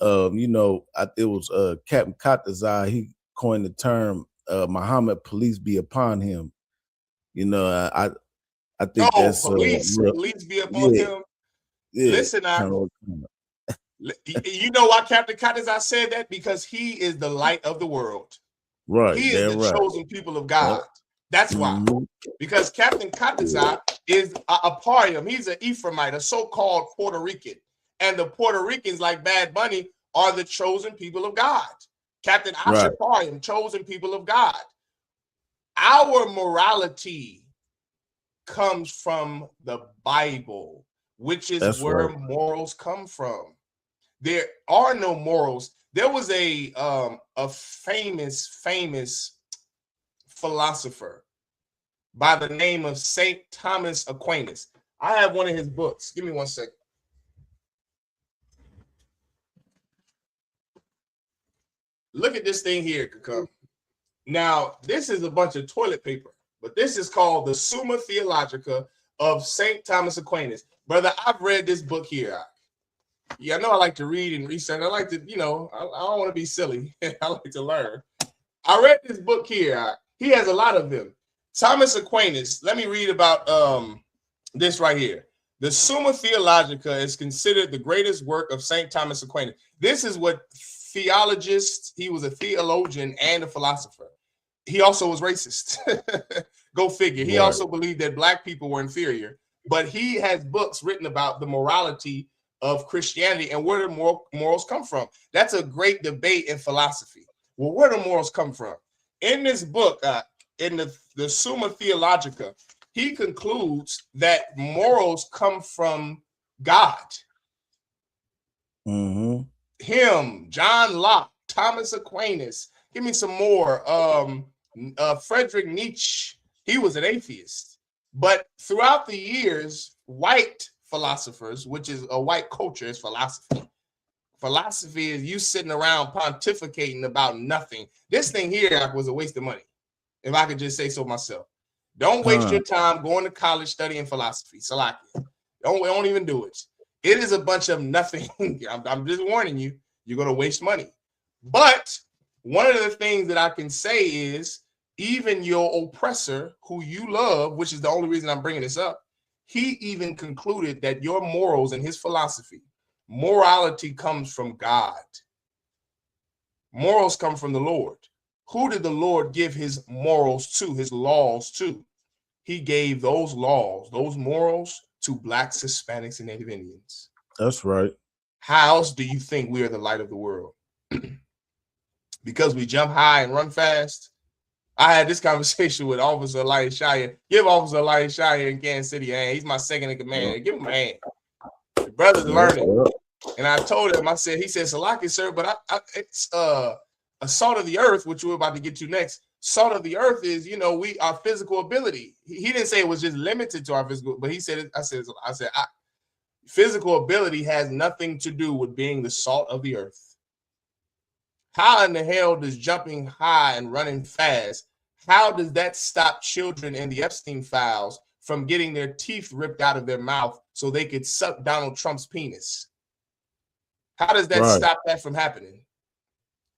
you know, it was Captain Katazai, he coined the term Muhammad police be upon him. You know, I think that's police be upon him. Yeah, listen, you know why Captain Katazai said that? Because he is the light of the world. Right. He is the chosen people of God. Right. That's why. Because Captain Katazai is a Parium. He's an Ephraimite, a so-called Puerto Rican. And the Puerto Ricans, like Bad Bunny, are the chosen people of God. Captain Asher Parium, chosen people of God. Our morality comes from the Bible, which is where morals come from. There are no morals. There was a famous philosopher by the name of St. Thomas Aquinas. I have one of his books. Give me 1 second. Look at this thing here, Kakam. Now, this is a bunch of toilet paper, but this is called the Summa Theologica of St. Thomas Aquinas. Brother, I've read this book here. Yeah, I know I like to read and research. I like to, you know, I don't want to be silly. I like to learn. I read this book here. He has a lot of them. Thomas Aquinas. Let me read about this right here. The Summa Theologica is considered the greatest work of St. Thomas Aquinas. This is what theologists, he was a theologian and a philosopher. He also was racist. Go figure. He also believed that black people were inferior, but he has books written about the morality of Christianity and where the morals come from. That's a great debate in philosophy. Well, where do morals come from? In this book, in the Summa Theologica, he concludes that morals come from God. Him, John Locke, Thomas Aquinas. Give me some more. Friedrich Nietzsche. He was an atheist. But throughout the years, white philosophers, which is a white culture, is philosophy. Philosophy is you sitting around pontificating about nothing. This thing here was a waste of money, if I could just say so myself. Don't waste your time going to college studying philosophy. Salakia. Don't even do it. It is a bunch of nothing. I'm just warning you, you're going to waste money. But one of the things that I can say is even your oppressor who you love, which is the only reason I'm bringing this up, he even concluded that your morals and his philosophy, morality comes from God. Morals come from the Lord. Who did the Lord give his morals to, his laws to? He gave those laws, those morals to Blacks, Hispanics, and Native Indians. That's right. How else do you think we are the light of the world? Because we jump high and run fast? I had this conversation with Officer Elias Shire. Give Officer Elias Shire in Kansas City a hand. He's my second in command. Give him a hand. The brother's learning. And I told him, he said, Salaki, sir, but it's a salt of the earth, which we're about to get to next. Salt of the earth is, our physical ability. He didn't say it was just limited to our physical, but he said, physical ability has nothing to do with being the salt of the earth. How in the hell does jumping high and running fast, how does that stop children in the Epstein files from getting their teeth ripped out of their mouth so they could suck Donald Trump's penis? How does that stop that from happening?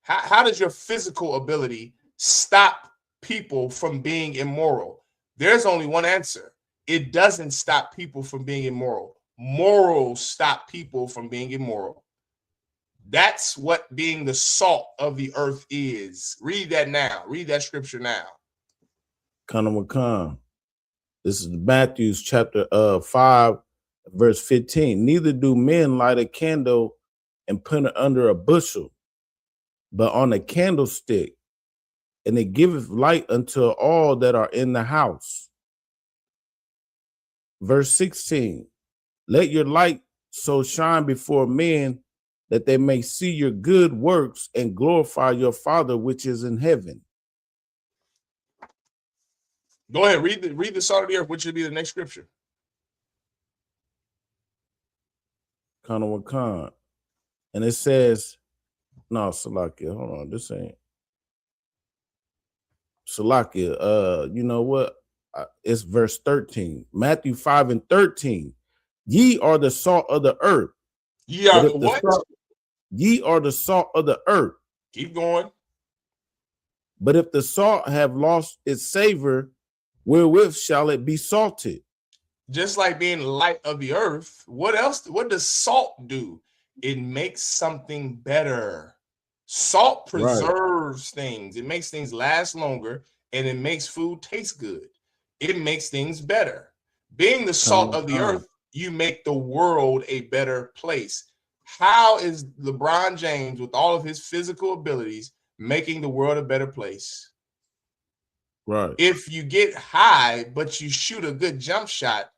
How does your physical ability stop people from being immoral? There's only one answer. It doesn't stop people from being immoral. Morals stop people from being immoral. That's what being the salt of the earth is. Read that now. Read that scripture now. Kanawakan. This is Matthew chapter 5, verse 15. Neither do men light a candle and put it under a bushel, but on a candlestick, and it giveth light unto all that are in the house. Verse 16. Let your light so shine before men that they may see your good works and glorify your Father which is in heaven. Go ahead, read the salt of the earth, which should be the next scripture. Kanawakan. And it says, no, Salakia, hold on, this ain't. Salakia, you know what? It's verse 13. Matthew 5 and 13. Ye are the salt of the earth. Ye are the what? Ye are the salt of the earth. Keep going. But if the salt have lost its savor, wherewith shall it be salted? Just like being light of the earth, what else? What does salt do? It makes something better. Salt preserves things. It makes things last longer, and it makes food taste good. It makes things better. Being the salt of the earth, you make the world a better place. How is LeBron James, with all of his physical abilities, making the world a better place? Right. If you get high, but you shoot a good jump shot,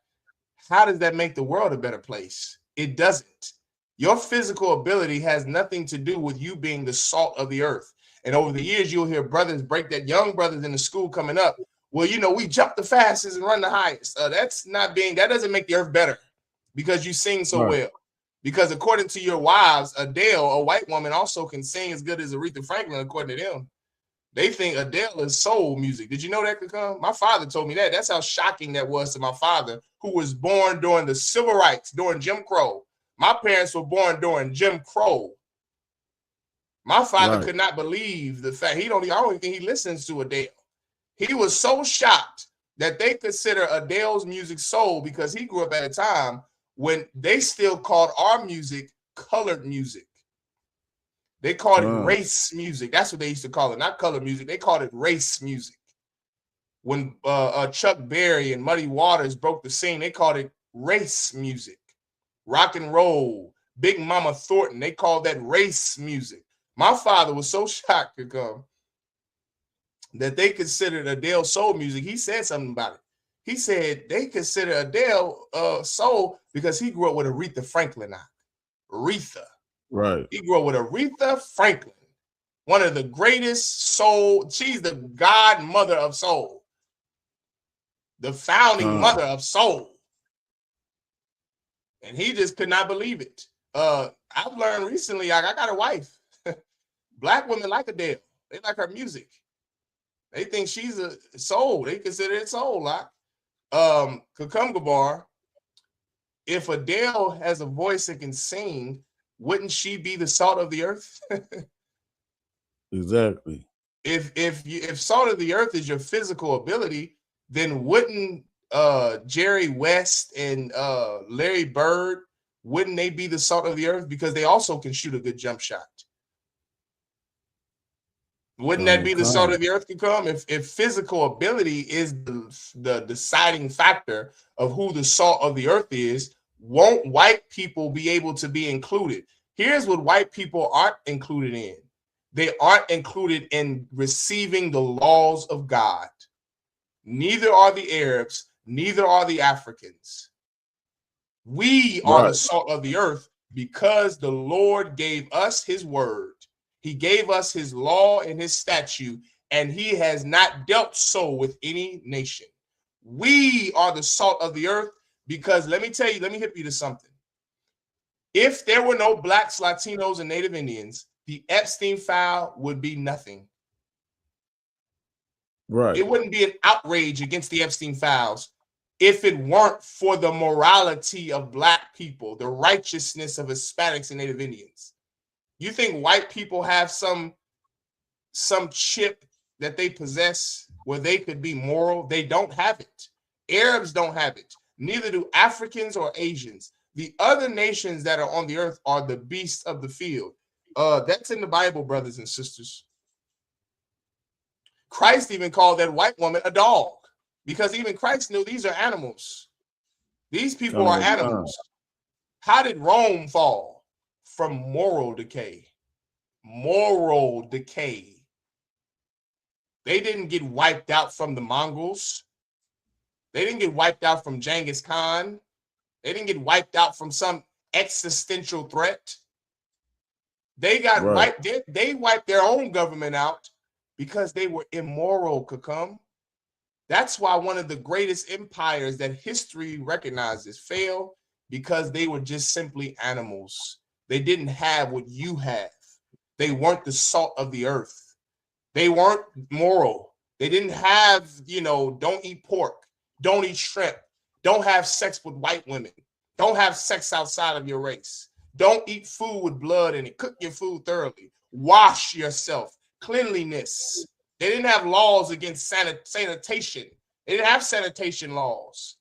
how does that make the world a better place? It doesn't. Your physical ability has nothing to do with you being the salt of the earth. And over the years, you'll hear brothers break that, young brothers in the school coming up. Well, we jump the fastest and run the highest. That doesn't make the earth better because you sing so well. Because according to your wives, Adele, a white woman, also can sing as good as Aretha Franklin, according to them. They think Adele is soul music. Did you know that could come? My father told me that. That's how shocking that was to my father, who was born during the civil rights, during Jim Crow. My parents were born during Jim Crow. My father could not believe the fact. I don't even think he listens to Adele. He was so shocked that they consider Adele's music soul because he grew up at a time when they still called our music colored music. They called it race music. That's what they used to call it, not color music. They called it race music. When Chuck Berry and Muddy Waters broke the scene, they called it race music. Rock and roll, Big Mama Thornton, they called that race music. My father was so shocked to come that they considered Adele soul music. He said something about it. He said they consider Adele soul because he grew up with Aretha Franklin. Aretha. Right. He grew up with Aretha Franklin, one of the greatest soul. She's the godmother of soul, the founding mother of soul. And he just could not believe it. I I've learned recently, I got a wife. Black women like Adele. They like her music. They think she's a soul. They consider it soul. Like Cucumber Bar, if Adele has a voice and can sing, wouldn't she be the salt of the earth? Exactly. If salt of the earth is your physical ability, then wouldn't Jerry West and Larry Bird, wouldn't they be the salt of the earth because they also can shoot a good jump shot? Wouldn't that be the salt of the earth could come? If physical ability is the deciding factor of who the salt of the earth is, won't white people be able to be included? Here's what white people aren't included in. They aren't included in receiving the laws of God. Neither are the Arabs, neither are the Africans. We are the salt of the earth because the Lord gave us his word. He gave us his law and his statute, and he has not dealt so with any nation. We are the salt of the earth because let me hit you to something. If there were no blacks, Latinos, and Native Indians, the Epstein file would be nothing. Right. It wouldn't be an outrage against the Epstein files if it weren't for the morality of black people, the righteousness of Hispanics and Native Indians. You think white people have some chip that they possess where they could be moral? They don't have it. Arabs don't have it. Neither do Africans or Asians. The other nations that are on the earth are the beasts of the field. That's in the Bible, brothers and sisters. Christ even called that white woman a dog because even Christ knew these are animals. These people are animals. How did Rome fall? From moral decay. Moral decay. They didn't get wiped out from the Mongols. They didn't get wiped out from Genghis Khan. They didn't get wiped out from some existential threat. They got wiped. They wiped their own government out because they were immoral, Kakum. That's why one of the greatest empires that history recognizes failed because they were just simply animals. They didn't have what you have. They weren't the salt of the earth. They weren't moral. They didn't have, don't eat pork, don't eat shrimp, don't have sex with white women, don't have sex outside of your race, don't eat food with blood in it, cook your food thoroughly, wash yourself, cleanliness. They didn't have laws against sanitation. They didn't have sanitation laws.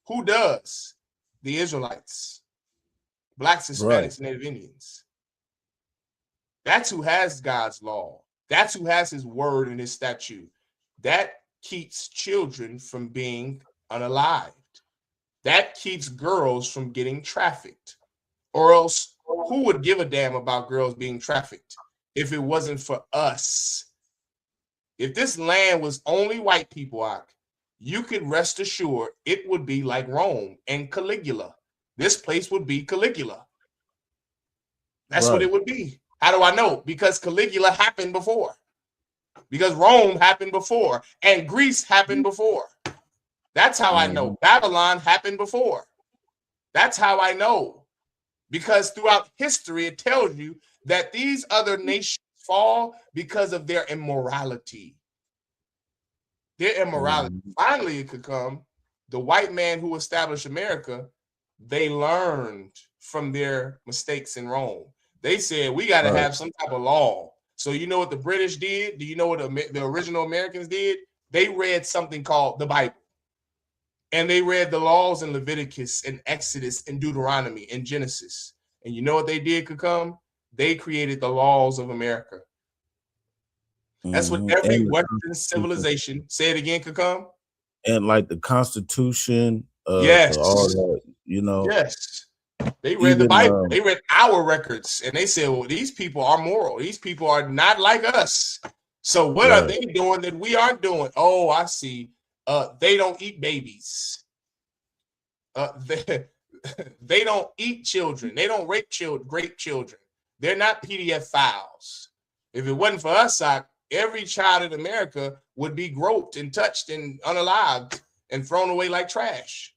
Who does? The Israelites. Blacks, Hispanics, and Native Indians. That's who has God's law. That's who has his word and his statute. That keeps children from being unalived. That keeps girls from getting trafficked. Or else, who would give a damn about girls being trafficked if it wasn't for us? If this land was only white people, you could rest assured it would be like Rome and Caligula. This place would be Caligula. That's what it would be. How do I know? Because Caligula happened before. Because Rome happened before. And Greece happened before. That's how I know. Babylon happened before. That's how I know. Because throughout history, it tells you that these other nations fall because of their immorality. Their immorality. Finally, it could come. The white man who established America, they learned from their mistakes in Rome. They said, we got to have some type of law. So you know what the British did? Do you know what the original Americans did? They read something called the Bible. And they read the laws in Leviticus and Exodus and Deuteronomy and Genesis. And you know what they did, Kakum? They created the laws of America. That's what every Western civilization, say it again, Kakum? And like the Constitution. Yes. All that, Yes. They read the Bible. They read our records. And they said, well, these people are moral. These people are not like us. So what are they doing that we aren't doing? Oh, I see. They don't eat babies. They don't eat children. They don't rape children. They're not PDF files. If it wasn't for us, every child in America would be groped and touched and unalived and thrown away like trash.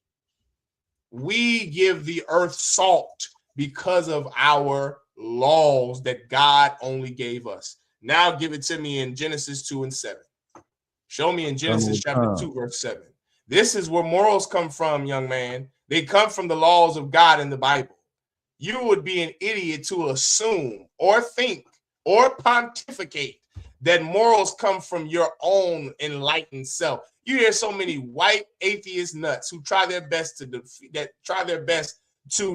We give the earth salt because of our laws that God only gave us. Now give it to me in Genesis 2 and 7. Show me in Genesis chapter 2, verse 7. This is where morals come from, young man. They come from the laws of God in the Bible. You would be an idiot to assume or think or pontificate that morals come from your own enlightened self. You hear so many white atheist nuts who try their best to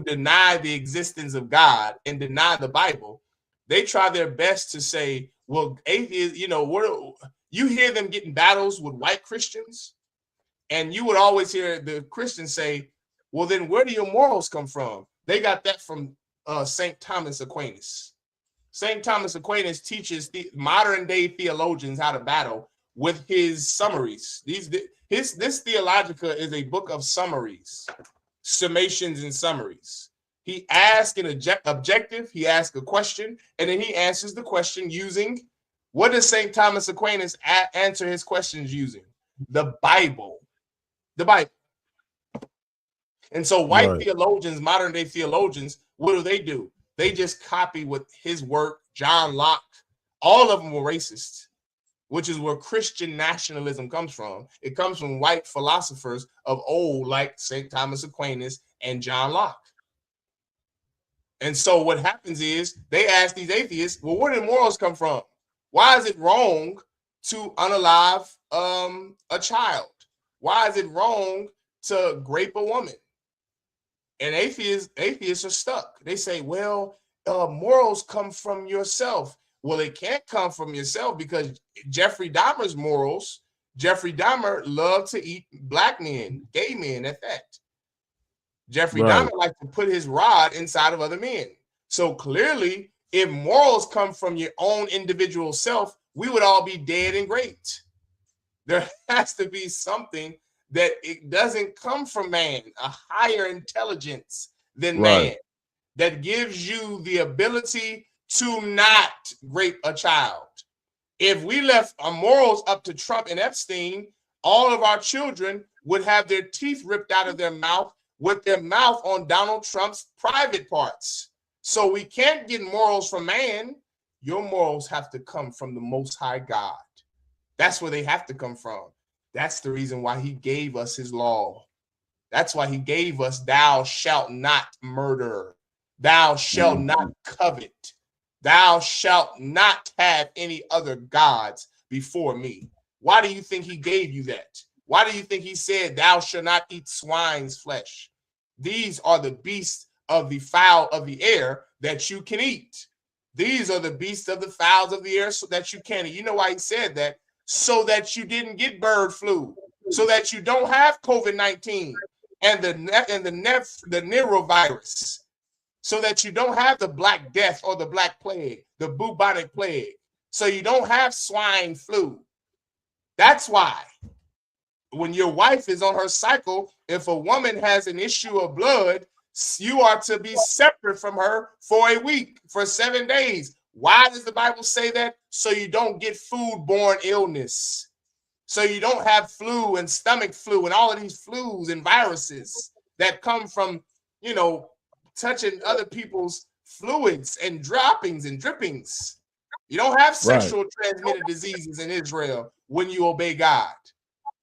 deny the existence of God and deny the Bible. They try their best to say, well, atheists, you hear them getting battles with white Christians, and you would always hear the Christians say, well, then where do your morals come from? They got that from St. Thomas Aquinas. St. Thomas Aquinas teaches the modern day theologians how to battle with his summaries. This Theologica is a book of summaries, summations and summaries. He asks an objective, he asks a question, and then he answers the question using, what does St. Thomas Aquinas answer his questions using? The Bible. The Bible. And so white theologians, modern day theologians, what do? They just copy what his work, John Locke, all of them were racist, which is where Christian nationalism comes from. It comes from white philosophers of old, like St. Thomas Aquinas and John Locke. And so what happens is they ask these atheists, well, where did morals come from? Why is it wrong to unalive a child? Why is it wrong to grape a woman? And atheists are stuck. They say, well, morals come from yourself. Well, it can't come from yourself because Jeffrey Dahmer's morals, Jeffrey Dahmer loved to eat black men, gay men at that. Jeffrey Dahmer liked to put his rod inside of other men. So clearly, if morals come from your own individual self, we would all be dead and great. There has to be something that it doesn't come from man, a higher intelligence than man that gives you the ability to not rape a child. If we left our morals up to Trump and Epstein, all of our children would have their teeth ripped out of their mouth with their mouth on Donald Trump's private parts. So we can't get morals from man. Your morals have to come from the Most High God. That's where they have to come from. That's the reason why he gave us his law. That's why he gave us, thou shalt not murder. Thou shalt not covet. Thou shalt not have any other gods before me. Why do you think he gave you that? Why do you think he said, thou shalt not eat swine's flesh? These are the beasts of the fowl of the air that you can eat. These are the beasts of the fowls of the air so that you can eat. You know why he said that? So that you didn't get bird flu, so that you don't have COVID-19 and the norovirus, so that you don't have the Black Death or the Black Plague, the bubonic plague, so you don't have swine flu. That's why when your wife is on her cycle, if a woman has an issue of blood, you are to be separate from her for a week, for 7 days. Why does the Bible say that? So you don't get food-borne illness. So you don't have flu and stomach flu and all of these flus and viruses that come from, touching other people's fluids and droppings and drippings. You don't have sexual transmitted diseases in Israel when you obey God.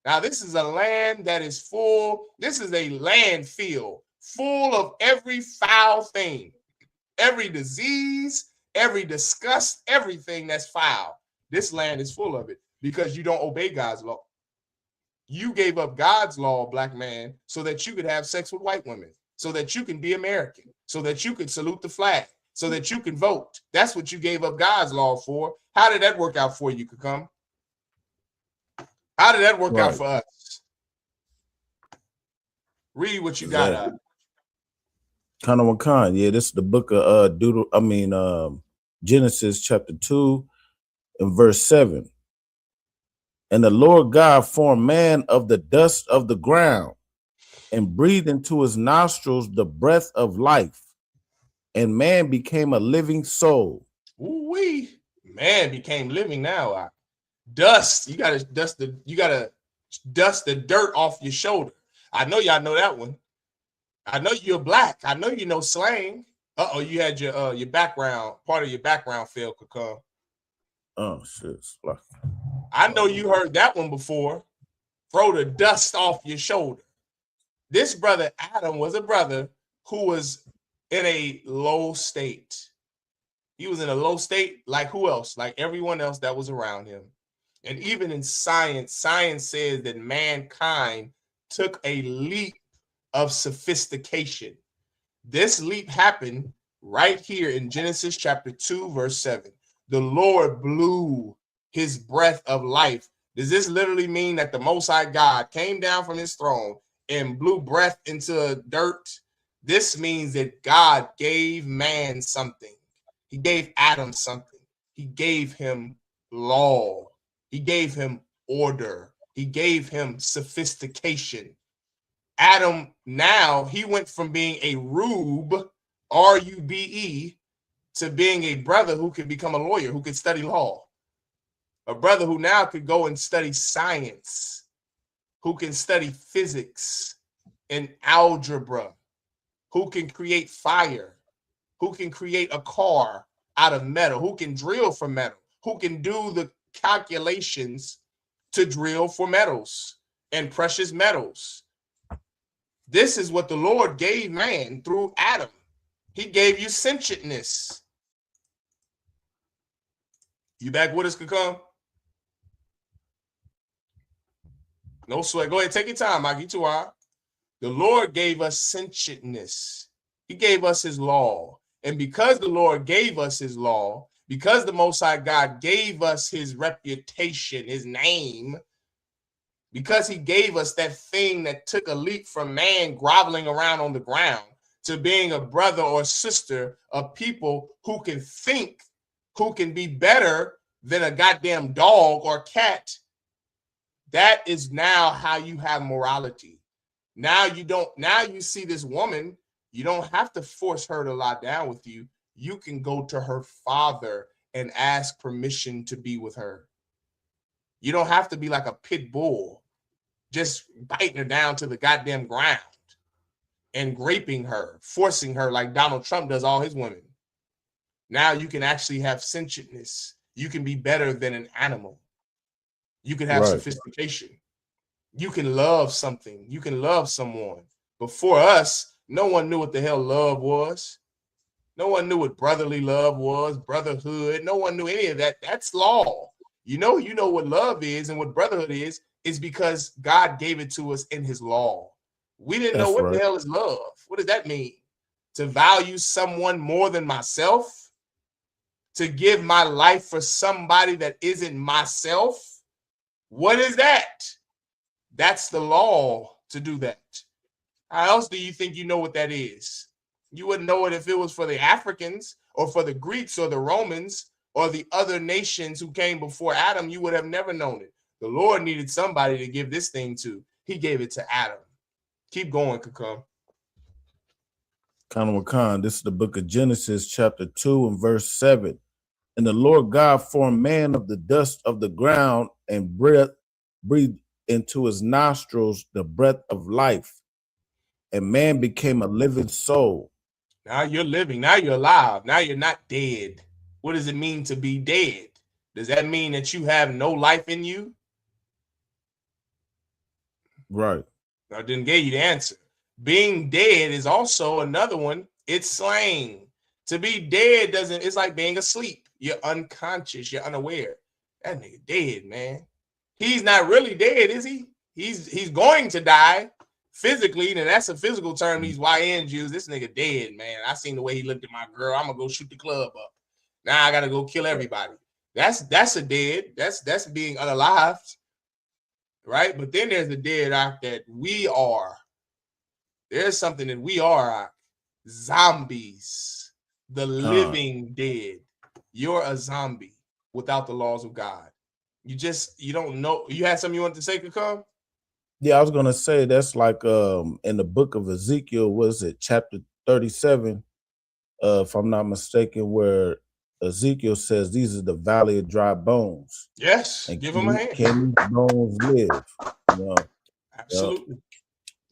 Now, this is a land that is full. This is a landfill full of every foul thing, every disease, every disgust, everything that's foul. This land is full of it because you don't obey God's law. You gave up God's law, black man, so that you could have sex with white women, so that you can be American, so that you could salute the flag, so that you can vote. That's what you gave up God's law for. How did that work out for you, Kakam? How did that work out for us? Read what you got. Khan. Yeah, this is the book of Genesis chapter 2 and verse 7. And the Lord God formed man of the dust of the ground and breathed into his nostrils the breath of life, and man became a living soul. Ooh-wee. Man became living now. Dust. You gotta dust the dirt off your shoulder. I know y'all know that one. I know you're black. I know you know slang. Uh-oh, you had your background, part of your background fail, Kakam. Oh shit. I know you heard that one before. Throw the dust off your shoulder. This brother Adam was a brother who was in a low state. He was in a low state like who else? Like everyone else that was around him. And even in science says that mankind took a leap of sophistication. This leap happened right here in Genesis chapter 2, verse 7. The Lord blew his breath of life. Does this literally mean that the Most High God came down from his throne and blew breath into dirt? This means that God gave man something. He gave Adam something. He gave him law. He gave him order. He gave him sophistication. Adam, now he went from being a rube, R-U-B-E, to being a brother who could become a lawyer, who could study law. A brother who now could go and study science, who can study physics and algebra, who can create fire, who can create a car out of metal, who can drill for metal, who can do the calculations to drill for metals and precious metals. This is what the Lord gave man through Adam. He gave you sentientness. You back with us, Kakam? No sweat. Go ahead, take your time, Mike. You too hard. The Lord gave us sentientness. He gave us his law. And because the Lord gave us his law, because the Most High God gave us his reputation, his name, because he gave us that thing that took a leap from man groveling around on the ground to being a brother or sister of people who can think, who can be better than a goddamn dog or cat. That is now how you have morality. Now you see this woman, you don't have to force her to lie down with you. You can go to her father and ask permission to be with her. You don't have to be like a pit bull, just biting her down to the goddamn ground and graping her, forcing her like Donald Trump does all his women. Now you can actually have sentientness. You can be better than an animal. You can have sophistication. You can love something. You can love someone. Before us, no one knew what the hell love was. No one knew what brotherly love was, brotherhood. No one knew any of that. That's law. You know what love is and what brotherhood is because God gave it to us in his law. We didn't know what the hell is love. What does that mean? To value someone more than myself? To give my life for somebody that isn't myself? What is that? That's the law to do that. How else do you think you know what that is? You wouldn't know it if it was for the Africans or for the Greeks or the Romans or the other nations who came before Adam. You would have never known it. The Lord needed somebody to give this thing to. He gave it to Adam. Keep going, Kakam. Khan, this is the book of Genesis, chapter 2 and verse 7. And the Lord God formed man of the dust of the ground and breathed into his nostrils the breath of life. And man became a living soul. Now you're living. Now you're alive. Now you're not dead. What does it mean to be dead? Does that mean that you have no life in you? Right. I didn't give you the answer. Being dead is also another one. It's slang. To be dead it's like being asleep. You're unconscious. You're unaware. That nigga dead, man. He's not really dead, is he? He's going to die physically, and that's a physical term these YNs use. This nigga dead, man. I seen the way he looked at my girl. I'm gonna go shoot the club up. Now I gotta go kill everybody. That's a dead. That's being unalived, right? But then there's the dead act that we are. There's something that we are, zombies, the living dead. You're a zombie without the laws of God. You don't know. You had something you wanted to say, Kakam? Yeah, I was gonna say that's like in the book of Ezekiel, was it chapter 37? If I'm not mistaken, where Ezekiel says these are the valley of dry bones. Yes, and give them a hand. Can these bones live? You know? Absolutely.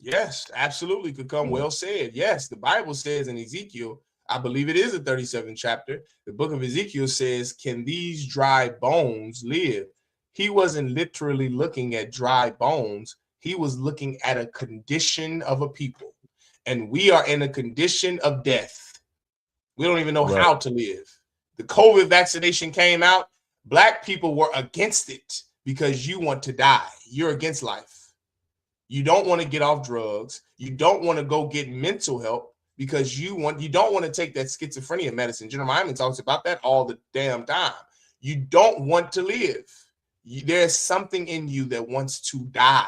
Yes, absolutely. Could come well said. Yes, the Bible says in Ezekiel, I believe it is the 37th chapter. The book of Ezekiel says, can these dry bones live? He wasn't literally looking at dry bones. He was looking at a condition of a people. And we are in a condition of death. We don't even know how to live. The COVID vaccination came out. Black people were against it because you want to die. You're against life. You don't want to get off drugs. You don't want to go get mental help because you don't want to take that schizophrenia medicine. General Hyman talks about that all the damn time. You don't want to live. There's something in you that wants to die.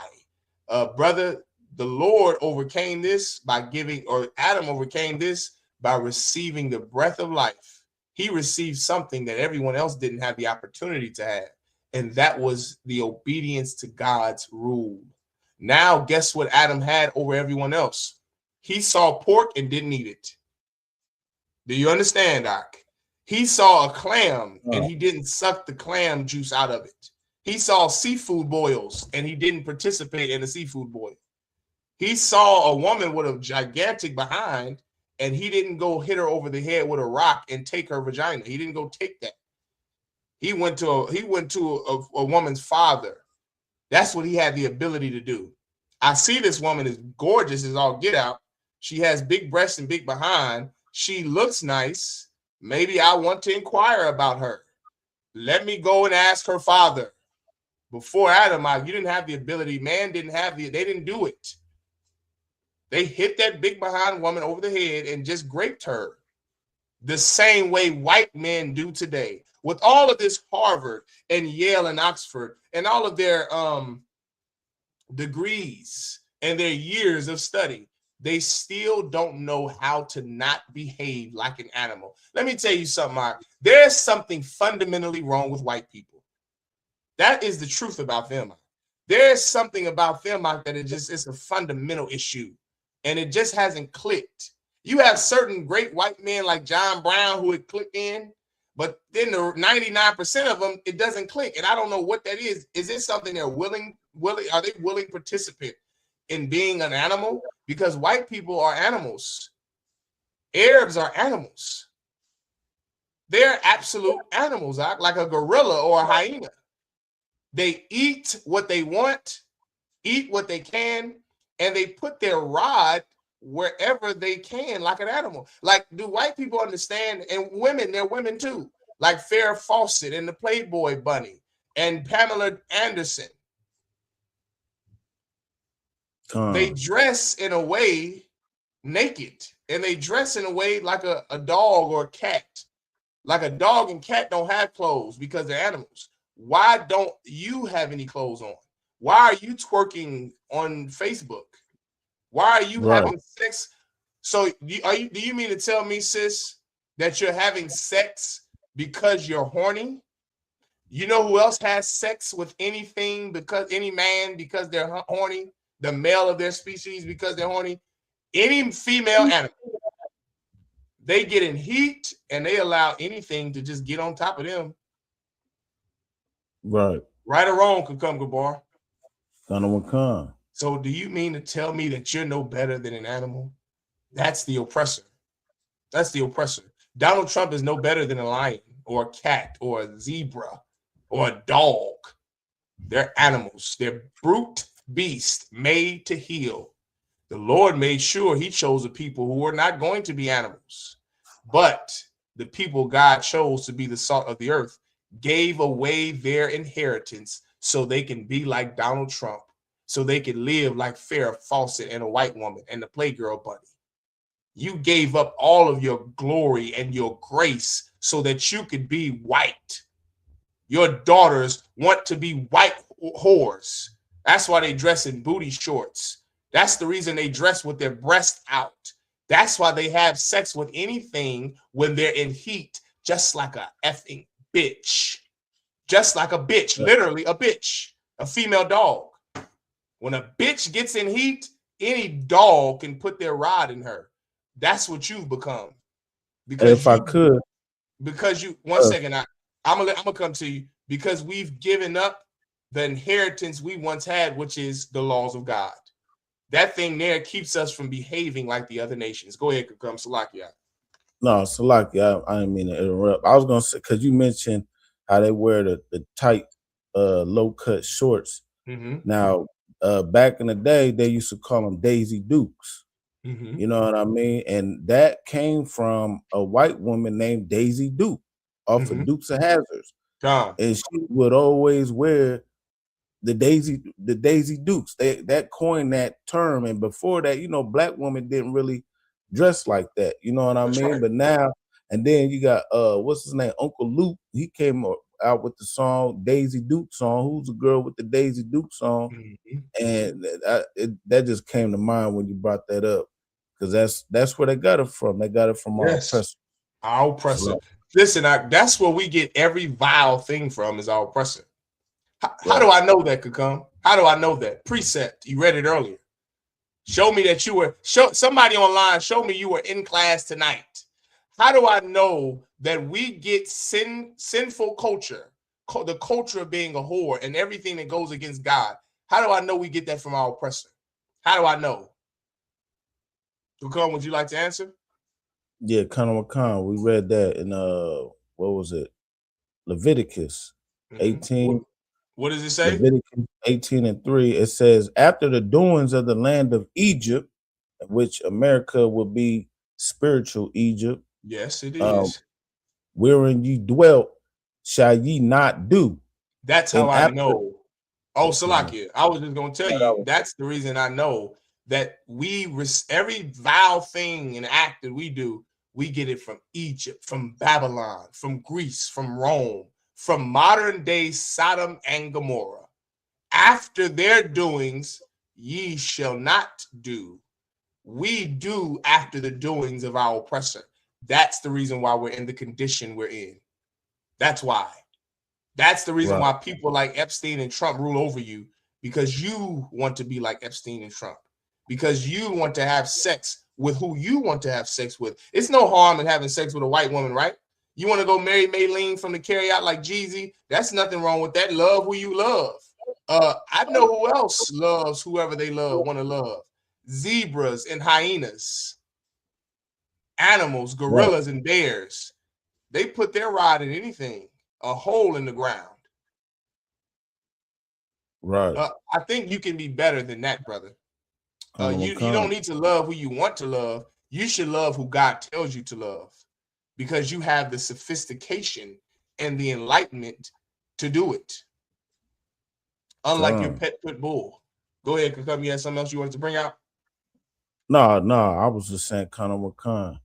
Brother, the Lord overcame this by Adam overcame this by receiving the breath of life. He received something that everyone else didn't have the opportunity to have. And that was the obedience to God's rule. Now, guess what Adam had over everyone else? He saw pork and didn't eat it. Do you understand, Doc? He saw a clam and he didn't suck the clam juice out of it. He saw seafood boils and he didn't participate in the seafood boil. He saw a woman with a gigantic behind and he didn't go hit her over the head with a rock and take her vagina. He didn't go take that. He went to a woman's father. That's what he had the ability to do. I see this woman is gorgeous as all get out. She has big breasts and big behind. She looks nice. Maybe I want to inquire about her. Let me go and ask her father. Before Adam, you didn't have the ability. Man didn't have they didn't do it. They hit that big behind woman over the head and just raped her. The same way white men do today. With all of this Harvard and Yale and Oxford and all of their degrees and their years of study, they still don't know how to not behave like an animal. Let me tell you something, Mark. There's something fundamentally wrong with white people. That is the truth about them. There's something about them that it's a fundamental issue. And it just hasn't clicked. You have certain great white men like John Brown who would click in, but then the 99% of them, it doesn't click. And I don't know what that is. Is it something they're willing? Are they willing participant in being an animal? Because white people are animals. Arabs are animals. They're absolute animals, like a gorilla or a hyena. They eat what they want, eat what they can, and they put their rod wherever they can, like an animal. Like, do white people understand? And women, they're women too. Like Farrah Fawcett and the Playboy Bunny and Pamela Anderson. They dress in a way naked, and they dress in a way like a dog or a cat. Like a dog and cat don't have clothes because they're animals. Why don't you have any clothes on? Why are you twerking on Facebook? Why are you having sex? So do you mean to tell me, sis, that you're having sex because you're horny? You know who else has sex with anything because any man because they're horny? The male of their species because they're horny? Any female animal. They get in heat and they allow anything to just get on top of them. Right. Right or wrong, Cucumber Bar. Come. So do you mean to tell me that you're no better than an animal? That's the oppressor. That's the oppressor. Donald Trump is no better than a lion or a cat or a zebra or a dog. They're animals. They're brute beasts made to heal. The Lord made sure he chose a people who were not going to be animals. But the people God chose to be the salt of the earth gave away their inheritance so they can be like Donald Trump, so they can live like Farrah Fawcett and a white woman and the Playgirl Bunny. You gave up all of your glory and your grace so that you could be white. Your daughters want to be white whores. That's why they dress in booty shorts. That's the reason they dress with their breasts out. That's why they have sex with anything when they're in heat, just like a effing bitch. Just like a bitch, literally a bitch, a female dog. When a bitch gets in heat, any dog can put their rod in her. That's what you've become. Because one second, I'm gonna come to you, because we've given up the inheritance we once had, which is the laws of God. That thing there keeps us from behaving like the other nations. Go ahead, come Salakia. No, Salaki, I didn't mean to interrupt. I was gonna say because you mentioned how they wear the tight, low cut shorts. Mm-hmm. Now, back in the day, they used to call them Daisy Dukes. Mm-hmm. You know what I mean? And that came from a white woman named Daisy Duke off of Dukes of Hazzards, and she would always wear the Daisy Dukes. That coined that term, and before that, you know, black women didn't really dress like that. You know what I That's mean? right. But now, and then you got what's his name, Uncle Luke. He came out with the song Daisy Duke song. Who's the girl with the Daisy Duke song? Mm-hmm. And that just came to mind when you brought that up, because that's where they got it from. They got it from our Yes, oppressor. our oppressor. Listen, that's where we get every vile thing from, is our oppressor. How do I know that, Kakam? How do I know that? Precept. You read it earlier. Show me that you were. Somebody online. Show me you were in class tonight. How do I know that we get sinful culture, the culture of being a whore, and everything that goes against God? How do I know we get that from our oppressor? How do I know? Kakam, would you like to answer? Yeah, Khan Khan. We read that in what was it? Leviticus 18. What does it say? Leviticus 18:3. It says, after the doings of the land of Egypt, which America will be spiritual Egypt. Yes, it is. Wherein ye dwelt, shall ye not do. That's how I know. Oh, Salakia, I was just going to tell you, that's the reason I know that every vile thing and act that we do, we get it from Egypt, from Babylon, from Greece, from Rome, from modern day Sodom and Gomorrah. After their doings, ye shall not do. We do after the doings of our oppressor. That's the reason why we're in the condition we're in. That's why. That's the reason why people like Epstein and Trump rule over you, because you want to be like Epstein and Trump, because you want to have sex with who you want to have sex with. It's no harm in having sex with a white woman, right? You want to go marry Maylene from the carryout like Jeezy? That's nothing wrong with that. Love who you love. I know who else loves whoever they want to love. Zebras and hyenas, animals, gorillas and bears. They put their rod in anything. A hole in the ground. Right. I think you can be better than that, brother. You don't need to love who you want to love. You should love who God tells you to love, because you have the sophistication and the enlightenment to do it. Unlike your pet bull. Go ahead, Kakam. You had something else you wanted to bring out? No, I was just saying Khan.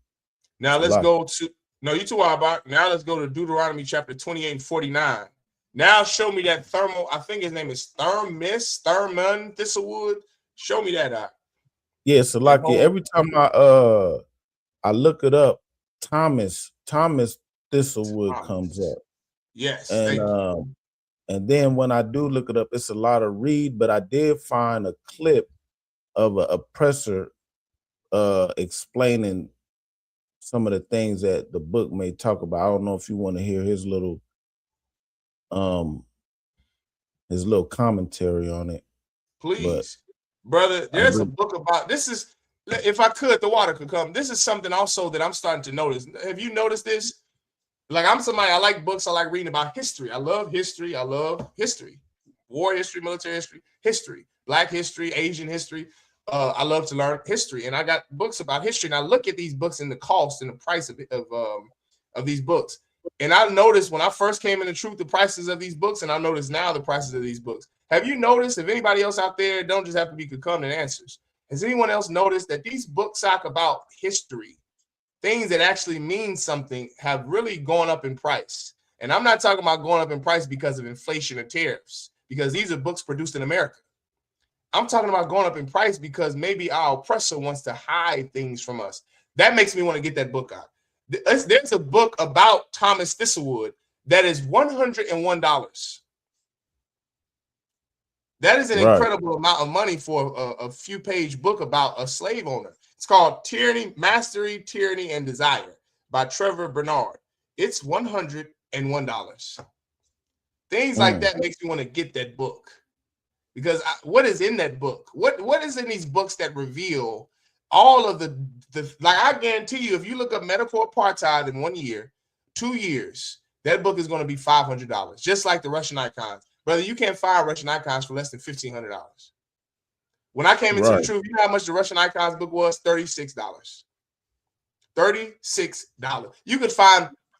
Now let's go to you too, about. Now let's go to Deuteronomy chapter 28 and 49. Now show me that thermal. I think his name is Thurman Thistlewood. Show me that out. Yeah, so like every time I look it up, Thomas Thistlewood comes up. Yes, and then when I do look it up, it's a lot of read, but I did find a clip of an oppressor explaining some of the things that the book may talk about. I don't know if you want to hear his little commentary on it. Please, brother, there's a book about this. Is, if I could, the water could come. This is something also that I'm starting to notice. Have you noticed this? Like, I'm somebody, I like books. I like reading about history. I love history. War history, military history, Black history, Asian history. I love to learn history, and I got books about history. And I look at these books and the cost and the price of these books. And I noticed when I first came into truth the prices of these books, and I notice now the prices of these books. Have you noticed? If anybody else out there, don't just have to be Kakam and answers. Has anyone else noticed that these books talk about history, things that actually mean something, have really gone up in price? And I'm not talking about going up in price because of inflation or tariffs, because these are books produced in America. I'm talking about going up in price because maybe our oppressor wants to hide things from us. That makes me want to get that book out. There's a book about Thomas Thistlewood that is $101. That is an incredible amount of money for a few page book about a slave owner. It's called Tyranny, Mastery, Tyranny, and Desire by Trevor Bernard. It's $101. Things like that makes me want to get that book. Because what is in that book? What is in these books that reveal all of the like I guarantee you, if you look up medical apartheid in 1 year, 2 years, that book is going to be $500, just like the Russian icons. Brother, you can't find Russian icons for less than $1,500. When I came into the truth, you know how much the Russian icons book was? $36. $36.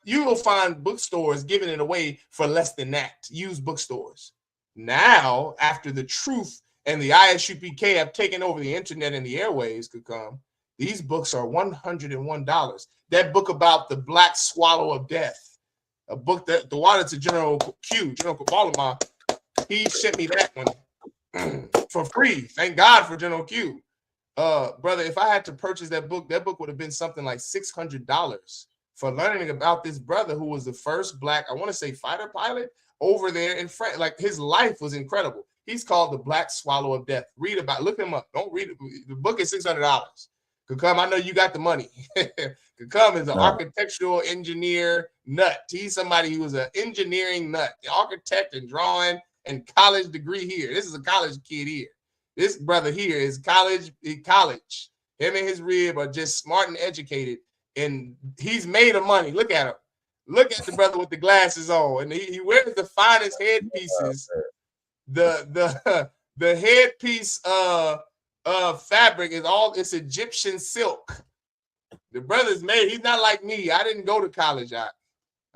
You will find bookstores giving it away for less than that. Used bookstores. Now, after the truth and the ISUPK have taken over the internet and the airwaves could come, these books are $101. That book about the black swallow of death, a book that the water to General Q, General Kabalama, he sent me that one for free. Thank God for General Q. Brother, if I had to purchase that book would have been something like $600 for learning about this brother who was the first black, I want to say, fighter pilot over there in France. Like, his life was incredible. He's called the Black Swallow of Death. Read about, look him up. Don't read it. The book is $600. Could come. I know you got the money. Could come as an architectural engineer nut. He's somebody who was an engineering nut, the architect and drawing and college degree here. This is a college kid here. This brother here is college. Him and his rib are just smart and educated, and he's made of money. Look at him. Look at the brother with the glasses on, and he wears the finest headpieces. The headpiece fabric is it's Egyptian silk. The brother's made. He's not like me. I didn't go to college. I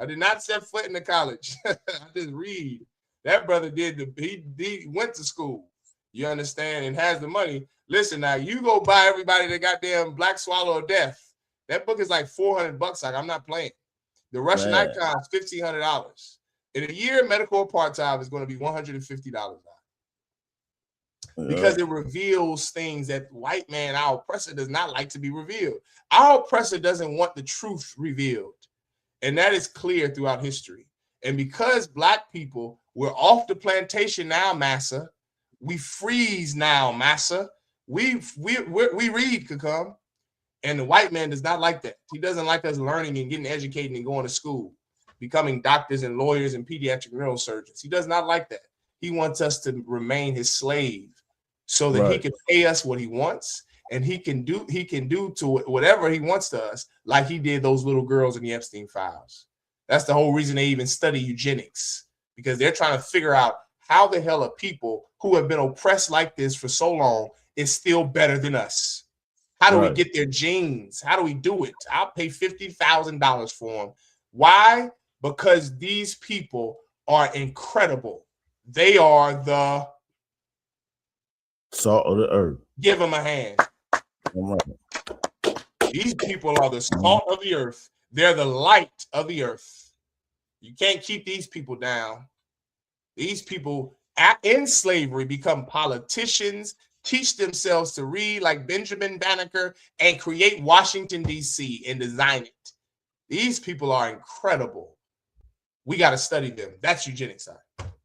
did not set foot in the college. I just read. That brother did he went to school. You understand, and has the money. Listen, now you go buy everybody that goddamn Black Swallow of Death. That book is like $400. Like, I'm not playing. The Russian icon is $1,500. In a year, medical apartheid is going to be $150 because it reveals things that white man, our oppressor, does not like to be revealed. Our oppressor doesn't want the truth revealed, and that is clear throughout history. And because black people, we're off the plantation now, massa. We freeze now, massa. We read, could come. And the white man does not like that. He doesn't like us learning and getting educated and going to school, becoming doctors and lawyers and pediatric neurosurgeons. He does not like that. He wants us to remain his slave so that he can pay us what he wants, and he can do to whatever he wants to us, like he did those little girls in the Epstein files. That's the whole reason they even study eugenics, because they're trying to figure out how the hell are people who have been oppressed like this for so long is still better than us. How do we get their genes? How do we do it? I'll pay $50,000 for them. Why? Because these people are incredible. They are the salt of the earth. Give them a hand. These people are the salt of the earth. They're the light of the earth. You can't keep these people down. These people in slavery become politicians, teach themselves to read like Benjamin Banneker, and create Washington, D.C. and design it. These people are incredible. We got to study them. That's eugenics.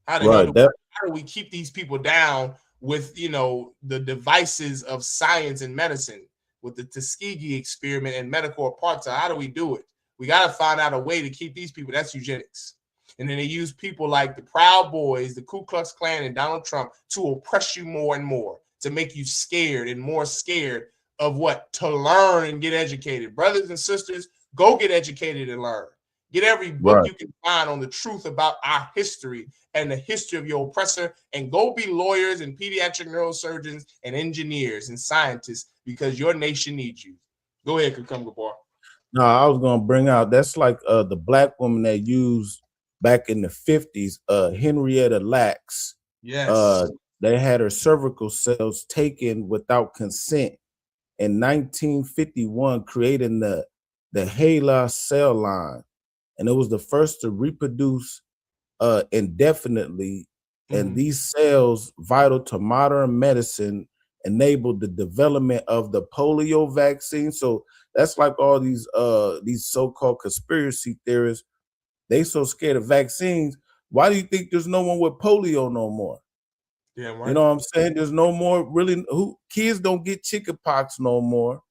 How do we keep these people down with, the devices of science and medicine, with the Tuskegee experiment and medical apartheid? How do we do it? We got to find out a way to keep these people. That's eugenics. And then they use people like the Proud Boys, the Ku Klux Klan, and Donald Trump to oppress you more and more, to make you scared and more scared of what? To learn and get educated. Brothers and sisters, go get educated and learn. Get every book you can find on the truth about our history and the history of your oppressor, and go be lawyers and pediatric neurosurgeons and engineers and scientists, because your nation needs you. Go ahead, Cucumber Bar. No, I was going to bring out, that's like the black woman that used back in the 50s, Henrietta Lacks. Yes. They had her cervical cells taken without consent in 1951, creating the HeLa cell line. And it was the first to reproduce indefinitely. And these cells, vital to modern medicine, enabled the development of the polio vaccine. So that's like all these so-called conspiracy theorists. They so scared of vaccines. Why do you think there's no one with polio no more? Yeah, right. You know what I'm saying? There's no more kids don't get chickenpox no more.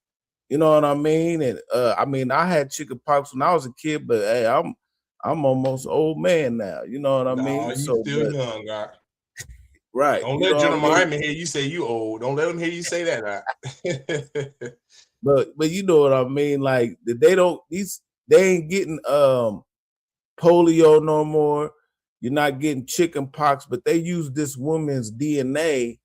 You know what I mean? And I had chickenpox when I was a kid, but hey, I'm almost old man now. You know what I mean? You still young, guy. Right. Don't let General Muhammad hear you say you old. Don't let him hear you say that. but you know what I mean. Like they ain't getting polio no more. You're not getting chicken pox, but they use this woman's DNA,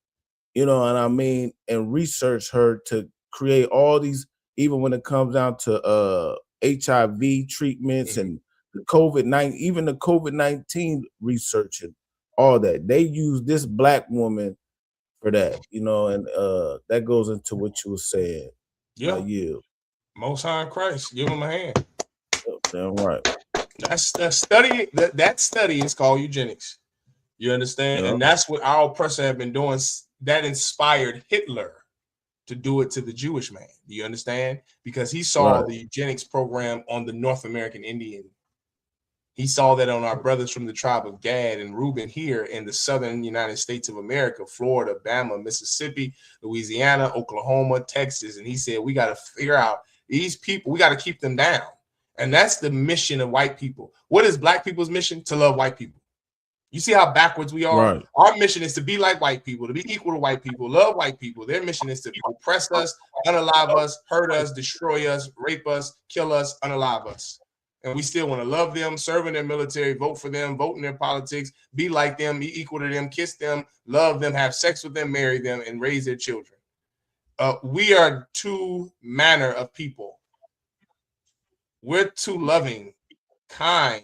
you know what I mean, and research her to create all these. Even when it comes down to HIV treatments and the COVID-19, even the COVID-19 research and all that, they use this black woman for that, you know, and that goes into what you were saying. Yeah. Most High in Christ, give him a hand. Damn right. That's the study. That study is called eugenics. You understand? Yeah. And that's what our oppressor have been doing. That inspired Hitler to do it to the Jewish man. Do you understand? Because he saw the eugenics program on the North American Indian. He saw that on our brothers from the tribe of Gad and Reuben here in the southern United States of America, Florida, Bama, Mississippi, Louisiana, Oklahoma, Texas. And he said, we got to figure out these people. We got to keep them down. And that's the mission of white people. What is black people's mission? To love white people. You see how backwards we are? Right. Our mission is to be like white people, to be equal to white people, love white people. Their mission is to oppress us, unalive us, hurt us, destroy us, rape us, kill us, unalive us. And we still want to love them, serve in their military, vote for them, vote in their politics, be like them, be equal to them, kiss them, love them, have sex with them, marry them, and raise their children. We are two manner of people. We're too loving, kind.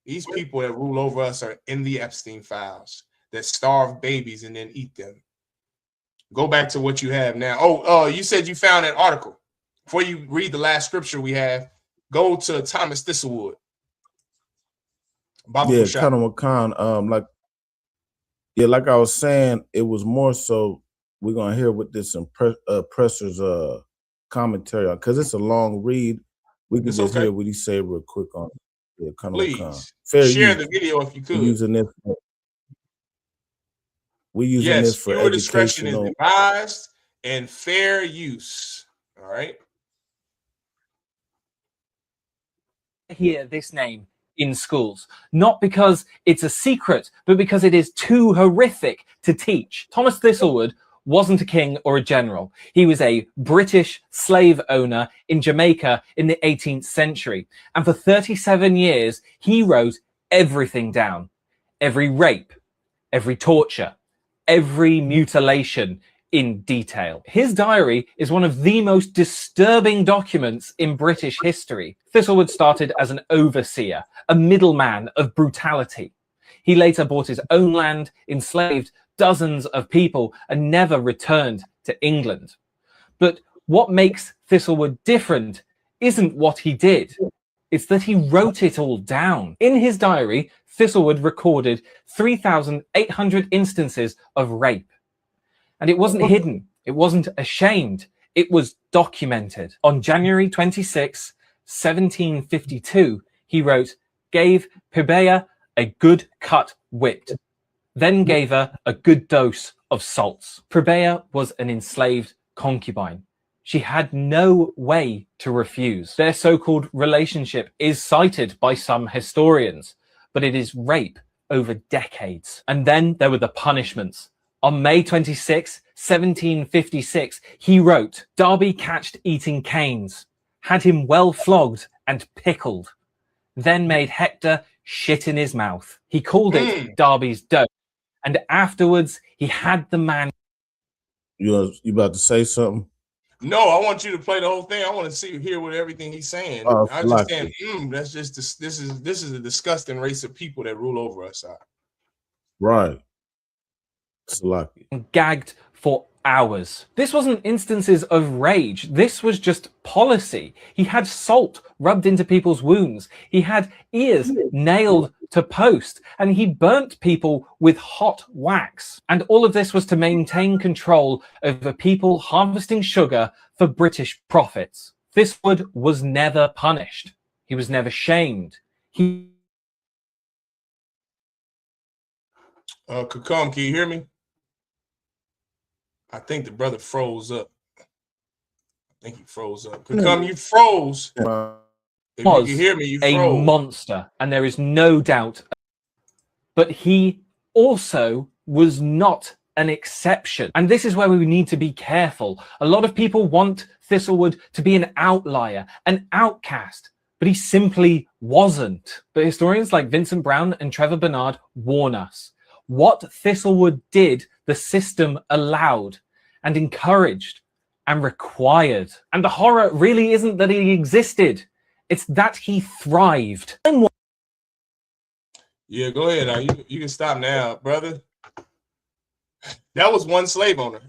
These people that rule over us are in the Epstein files that starve babies and then eat them. Go back to what you have now. Oh, you said you found that article. Before you read the last scripture we have, go to Thomas Thistlewood. Yeah, kind of Wakan. Like I was saying, it was more so we're gonna hear what this oppressor's commentary on, because it's a long read. We can just hear what he say real quick on it. Yeah, please share the video if you could. We're using this for your discretion is advised and fair use. All right. Hear this name in schools, not because it's a secret, but because it is too horrific to teach. Thomas Thistlewood wasn't a king or a general. He was a British slave owner in Jamaica in the 18th century. And for 37 years, he wrote everything down. Every rape, every torture, every mutilation in detail. His diary is one of the most disturbing documents in British history. Thistlewood started as an overseer, a middleman of brutality. He later bought his own land, enslaved dozens of people, and never returned to England. But what makes Thistlewood different isn't what he did. It's that he wrote it all down. In his diary, Thistlewood recorded 3,800 instances of rape. And it wasn't hidden. It wasn't ashamed. It was documented. On January 26, 1752, he wrote, gave Pibea a good cut whipped, then gave her a good dose of salts. Pibea was an enslaved concubine. She had no way to refuse. Their so-called relationship is cited by some historians, but it is rape over decades. And then there were the punishments. On May 26, 1756, he wrote, Darby catched eating canes, had him well flogged and pickled, then made Hector shit in his mouth. He called it Darby's dose. And afterwards, he had the man. You about to say something? No, I want you to play the whole thing. I want to hear what everything he's saying. I just saying, that's just this is a disgusting race of people that rule over us. Right. Salaki. Gagged for hours. This wasn't instances of rage. This was just policy. He had salt rubbed into people's wounds. He had ears nailed to post, and he burnt people with hot wax. And all of this was to maintain control over people harvesting sugar for British profits. Thistlewood was never punished. He was never shamed. Kakam, can you hear me? I think the brother froze up. I think he froze up. Kakam, you froze. If you can hear me, you froze. A monster, and there is no doubt. But he also was not an exception. And this is where we need to be careful. A lot of people want Thistlewood to be an outlier, an outcast, but he simply wasn't. But historians like Vincent Brown and Trevor Bernard warn us. What Thistlewood did, the system allowed and encouraged and required. And the horror really isn't that he existed. It's that he thrived. Yeah, go ahead. You can stop now, brother. That was one slave owner.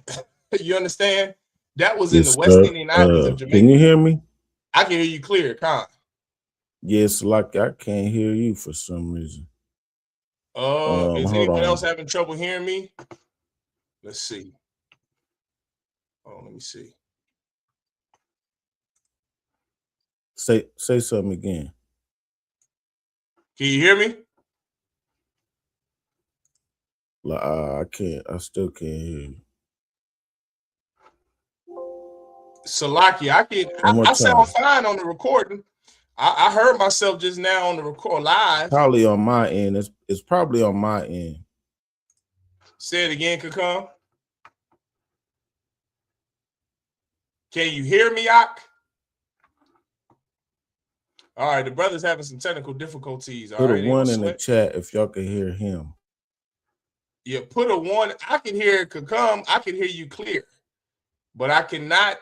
You understand? That was in the West Indian Islands of Jamaica. Can you hear me? I can hear you clear, Con. Yes, like I can't hear you for some reason. Is anyone else having trouble hearing me? Let's see. Oh, let me see. Say something again. Can you hear me? I can't. I still can't hear you. Salaki, I sound fine on the recording. I heard myself just now on the record live. Probably on my end. It's probably on my end. Say it again, Kakam. Can you hear me, Ak? All right, the brother's having some technical difficulties. Put a 1 in the chat if y'all can hear him. Yeah, put a 1. I can hear Kakam. I can hear you clear, but I cannot.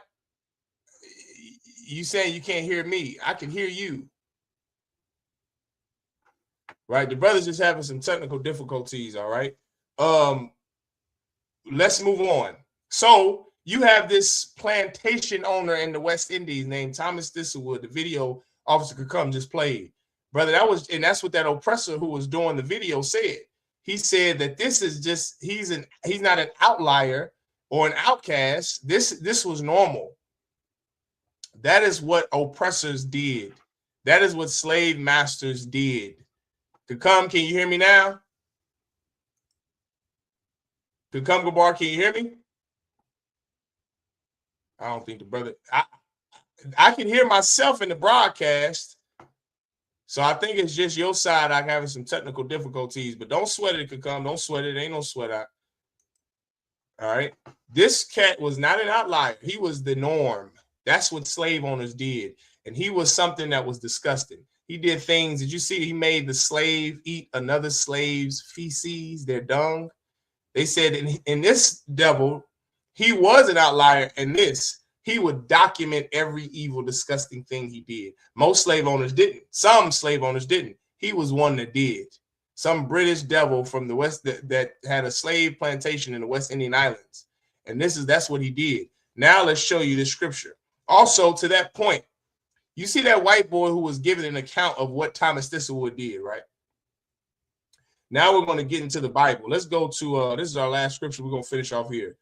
You saying you can't hear me? I can hear you. Right, the brother's just having some technical difficulties. All right. Let's move on. So you have this plantation owner in the West Indies named Thomas Thistlewood. The video Officer Kakam just played, brother. That's what that oppressor who was doing the video said. He said that this is just he's not an outlier or an outcast. This was normal. That is what oppressors did. That is what slave masters did. Kakam, can you hear me now? Kakam Gabar, can you hear me? I don't think the brother. I can hear myself in the broadcast. So I think it's just your side. I'm having some technical difficulties, but don't sweat it, Kakam. Don't sweat it. Ain't no sweat out. All right. This cat was not an outlier. He was the norm. That's what slave owners did. And he was something that was disgusting. He did things. Did you see he made the slave eat another slave's feces, their dung? They said in this devil, he was an outlier in this. He would document every evil, disgusting thing he did. Most slave owners didn't. Some slave owners didn't. He was one that did. Some British devil from the West that had a slave plantation in the West Indian Islands. And that's what he did. Now let's show you the scripture. Also, to that point, you see that white boy who was given an account of what Thomas Thistlewood did, right? Now we're going to get into the Bible. Let's go to, this is our last scripture. We're going to finish off here.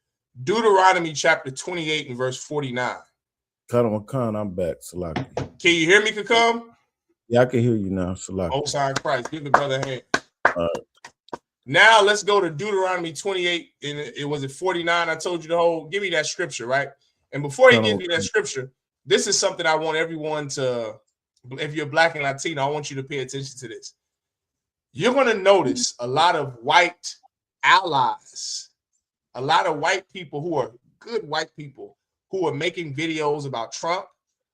Deuteronomy chapter 28 and verse 49. Khan, I'm back, Salaki. Can you hear me, Kakam? Yeah, I can hear you now, Salaki. Oh, sorry, Christ. Give the brother a hand. All right. Now let's go to Deuteronomy 28. And it was at 49. I told you the whole, give me that scripture, right? And before he gives me that scripture, this is something I want everyone to, if you're Black and Latino, I want you to pay attention to this. You're going to notice a lot of white allies, a lot of white people who are good white people who are making videos about Trump,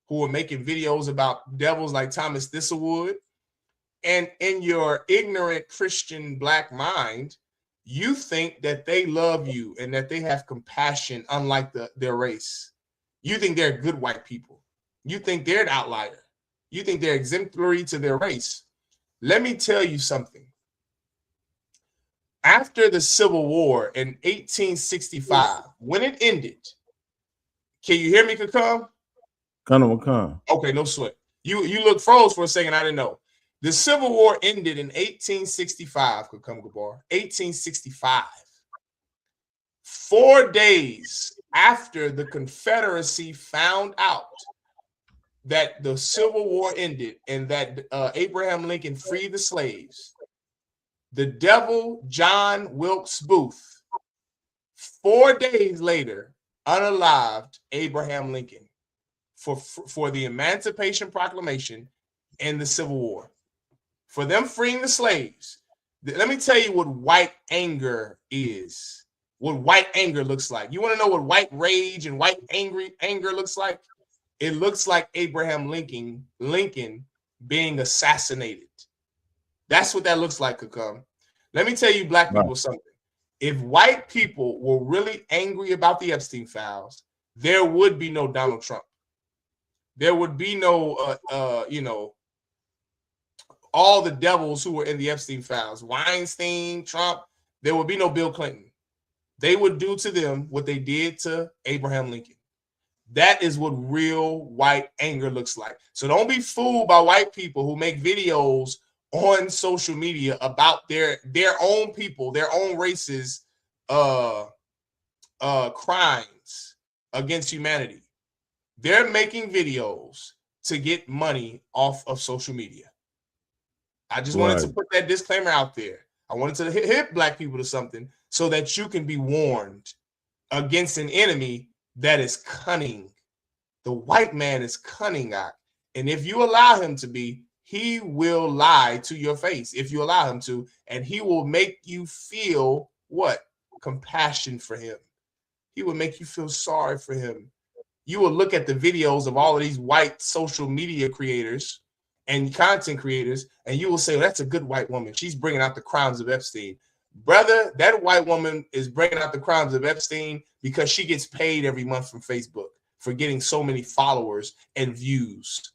who are making videos about devils like Thomas Thistlewood. And in your ignorant Christian Black mind, you think that they love you and that they have compassion, unlike their race. You think they're good white people. You think they're an outlier. You think they're exemplary to their race. Let me tell you something. After the Civil War in 1865, when it ended, can you hear me, Kakam? Khan. Okay, no sweat. You look froze for a second. I didn't know. The Civil War ended in 1865, Kakam Gabar. 1865. 4 days after the Confederacy found out that the Civil War ended and that Abraham Lincoln freed the slaves, the devil John Wilkes Booth, 4 days later, unalived Abraham Lincoln for the Emancipation Proclamation and the Civil War. For them freeing the slaves. Let me tell you what white anger is. what white anger looks like. You want to know what white rage and white anger looks like? It looks like Abraham Lincoln being assassinated. That's what that looks like, Kakam. Let me tell you, black people, something. If white people were really angry about the Epstein files, there would be no Donald Trump. There would be no, all the devils who were in the Epstein files, Weinstein, Trump. There would be no Bill Clinton. They would do to them what they did to Abraham Lincoln. That is what real white anger looks like. So don't be fooled by white people who make videos on social media about their own people, their own races, crimes against humanity. They're making videos to get money off of social media. I just wanted to put that disclaimer out there. I wanted to hit black people to something so that you can be warned against an enemy that is cunning. The white man is cunning, and if you allow him to be, he will lie to your face if you allow him to, and he will make you feel what? Compassion for him. He will make you feel sorry for him. You will look at the videos of all of these white social media creators and content creators, and you will say, well, that's a good white woman. She's bringing out the crimes of Epstein. Brother, that white woman is bringing out the crimes of Epstein because she gets paid every month from Facebook for getting so many followers and views.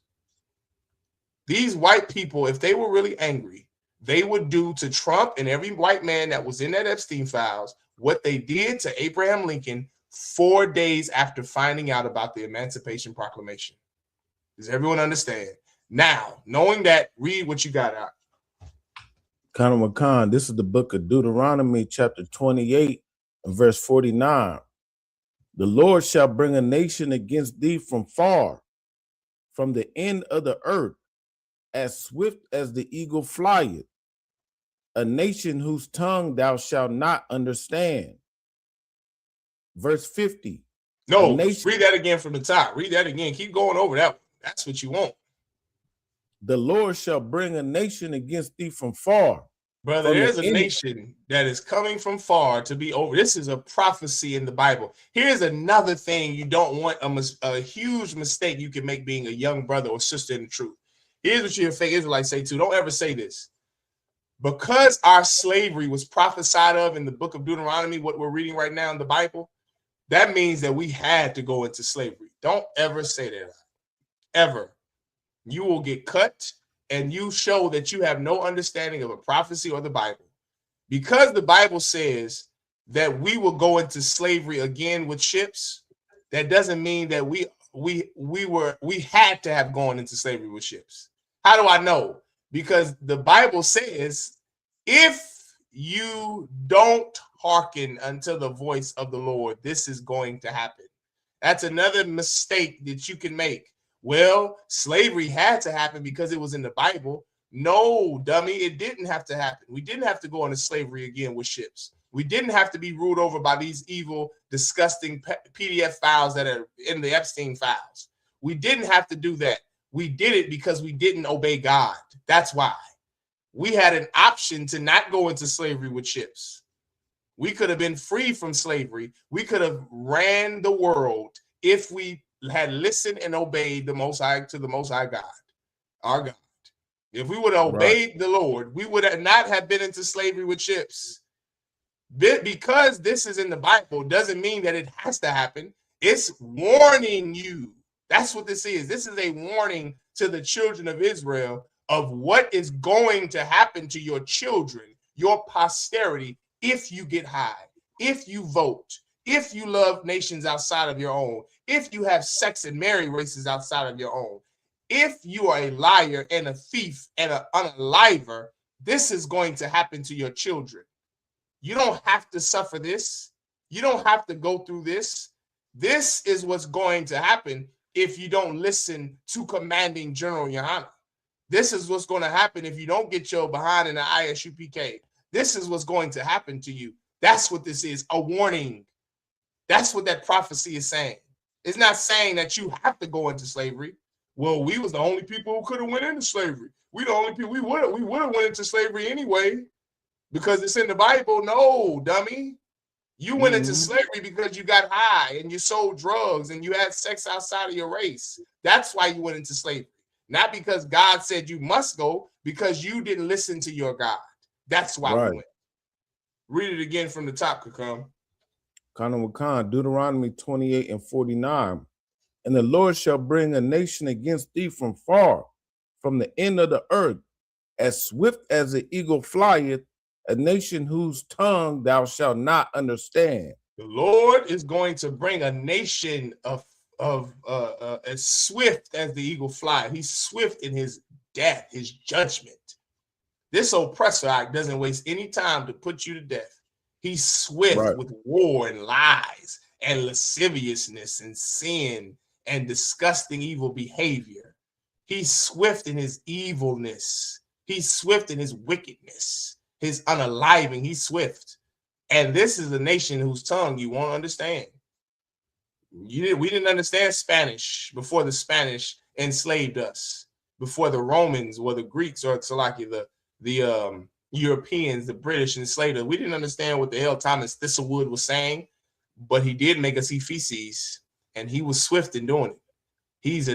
These white people, if they were really angry, they would do to Trump and every white man that was in that Epstein files what they did to Abraham Lincoln 4 days after finding out about the Emancipation Proclamation. Does everyone understand? Now, knowing that, read what you got out. Khan Makan, this is the book of Deuteronomy, chapter 28, and verse 49. The Lord shall bring a nation against thee from far, from the end of the earth, as swift as the eagle flieth, a nation whose tongue thou shalt not understand. Verse 50. No, read that again from the top. Read that again. Keep going over that one. That's what you want. The Lord shall bring a nation against thee from far. Brother, there's a nation that is coming from far to be over. This is a prophecy in the Bible. Here's another thing you don't want, a huge mistake you can make being a young brother or sister in the truth. Here's what your fake Israelites say too. Don't ever say this. Because our slavery was prophesied of in the book of Deuteronomy, what we're reading right now in the Bible, that means that we had to go into slavery. Don't ever say that. Ever. You will get cut, and you show that you have no understanding of a prophecy or the Bible. Because the Bible says that we will go into slavery again with ships, that doesn't mean that we had to have gone into slavery with ships. How do I know? Because the Bible says, if you don't hearken unto the voice of the Lord, this is going to happen. That's another mistake that you can make. Well, slavery had to happen because it was in the Bible. No, dummy, it didn't have to happen. We didn't have to go into slavery again with ships. We didn't have to be ruled over by these evil, disgusting PDF files that are in the Epstein files. We didn't have to do that. We did it because we didn't obey God. That's why. We had an option to not go into slavery with ships. We could have been free from slavery. We could have ran the world if we had listened and obeyed the Most High, to the Most High God, our God. If we would have obeyed the Lord, we would not have been into slavery with ships. Because this is in the Bible doesn't mean that it has to happen. It's warning you. That's what this is. This is a warning to the children of Israel of what is going to happen to your children, your posterity, if you get high, if you vote, if you love nations outside of your own, if you have sex and marry races outside of your own, if you are a liar and a thief and an unaliver, this is going to happen to your children. You don't have to suffer this. You don't have to go through this. This is what's going to happen if you don't listen to Commanding General Yohana. This is what's going to happen if you don't get your behind in the ISUPK. This is what's going to happen to you. That's what this is, a warning. That's what that prophecy is saying. It's not saying that you have to go into slavery. Well, we was the only people who could have went into slavery. We the only people, we would have went into slavery anyway because it's in the Bible. No, dummy. You went into slavery because you got high and you sold drugs and you had sex outside of your race. That's why you went into slavery. Not because God said you must go, because you didn't listen to your God. That's why we went. Read it again from the top, Kakam. Deuteronomy 28:49. And the Lord shall bring a nation against thee from far, from the end of the earth, as swift as the eagle flieth, a nation whose tongue thou shalt not understand. The Lord is going to bring a nation of as swift as the eagle fly. He's swift in his death, his judgment. This oppressor doesn't waste any time to put you to death. He's swift with war and lies and lasciviousness and sin and disgusting evil behavior. He's swift in his evilness. He's swift in his wickedness, his unaliving. He's swift. And this is a nation whose tongue you won't understand. We didn't understand Spanish before the Spanish enslaved us, before the Romans or the Greeks or the Europeans, the British enslaved us. We didn't understand what the hell Thomas Thistlewood was saying, but he did make us eat feces, and he was swift in doing it. These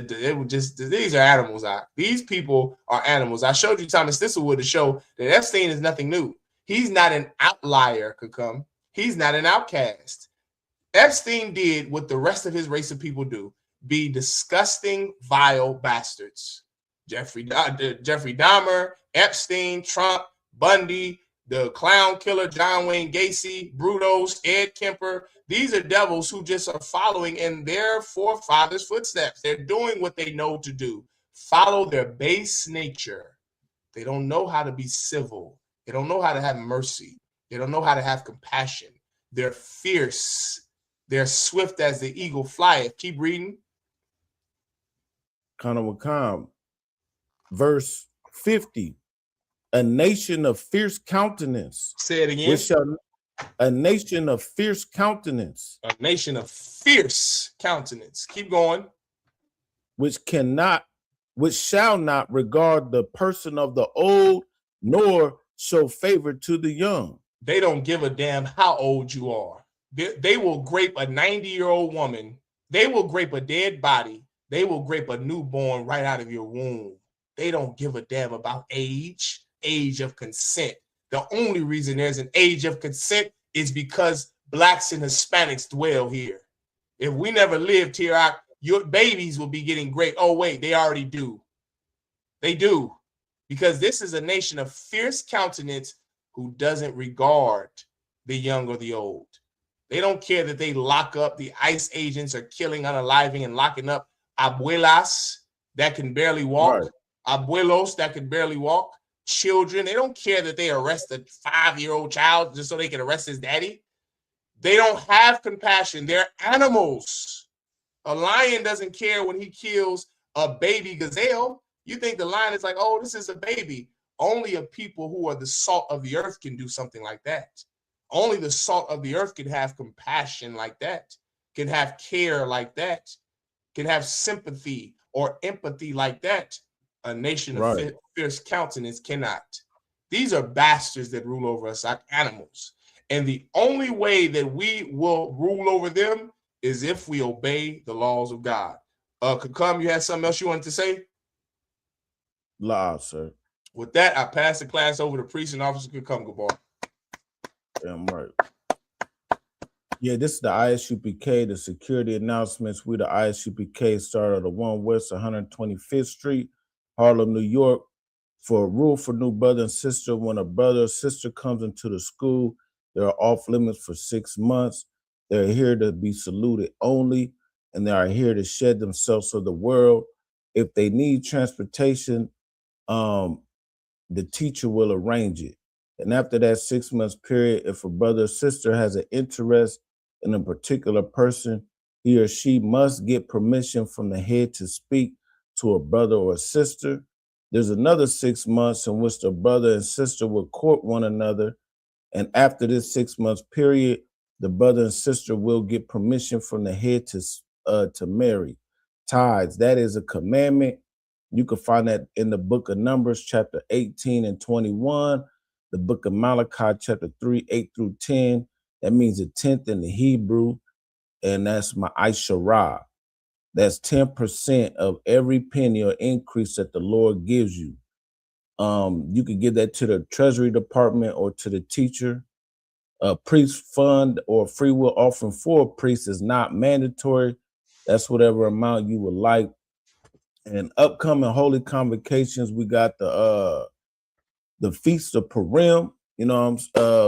are animals. These people are animals. I showed you Thomas Thistlewood to show that Epstein is nothing new. He's not an outlier, Kakam. He's not an outcast. Epstein did what the rest of his race of people do: be disgusting, vile bastards. Jeffrey Dahmer, Epstein, Trump, Bundy, the clown killer John Wayne Gacy, Brutos, Ed Kemper. These are devils who just are following in their forefathers' footsteps. They're doing what they know to do. Follow their base nature. They don't know how to be civil. They don't know how to have mercy. They don't know how to have compassion. They're fierce. They're swift as the eagle flieth. Keep reading. Verse 50. A nation of fierce countenance. Say it again. A nation of fierce countenance. A nation of fierce countenance. Keep going. Which shall not regard the person of the old, nor show favor to the young. They don't give a damn how old you are. They will grape a 90-year-old woman. They will grape a dead body. They will grape a newborn right out of your womb. They don't give a damn about age of consent. The only reason there's an age of consent is because Blacks and Hispanics dwell here. If we never lived here, your babies will be getting great. Oh, wait, they already do. They do. Because this is a nation of fierce countenance who doesn't regard the young or the old. They don't care that they lock up. The ICE agents are killing, unaliving, and locking up abuelas that can barely walk, abuelos that can barely walk, children. They don't care that they arrest a 5-year-old child just so they can arrest his daddy. They don't have compassion. They're animals. A lion doesn't care when he kills a baby gazelle. You think the lion is like, oh, this is a baby. Only a people who are the salt of the earth can do something like that. Only the salt of the earth can have compassion like that, can have care like that, can have sympathy or empathy like that. A nation of fierce countenance cannot. These are bastards that rule over us like animals. And the only way that we will rule over them is if we obey the laws of God. Kakam, you had something else you wanted to say? Loud, sir. With that, I pass the class over to Priest and Officer Kakam Gabar. Damn right. Yeah, this is the ISUPK, the security announcements. We the ISUPK started at the 1 West 125th Street, Harlem, New York, for a rule for new brother and sister. When a brother or sister comes into the school, they're off limits for 6 months. They're here to be saluted only, and they are here to shed themselves for the world. If they need transportation, the teacher will arrange it. And after that 6 months period, if a brother or sister has an interest in a particular person, he or she must get permission from the head to speak to a brother or a sister. There's another 6 months in which the brother and sister will court one another. And after this 6 months period, the brother and sister will get permission from the head to marry. Tithes, that is a commandment. You can find that in the book of Numbers, chapter 18 and 21, the book of Malachi, chapter 3, 8 through 10, That means the 10th in the Hebrew, and that's my Aisharah. That's 10% of every penny or increase that the Lord gives you. You could give that to the Treasury Department or to the teacher. A priest fund or free will offering for a priest is not mandatory. That's whatever amount you would like. And upcoming holy convocations, we got the Feast of Purim. You know,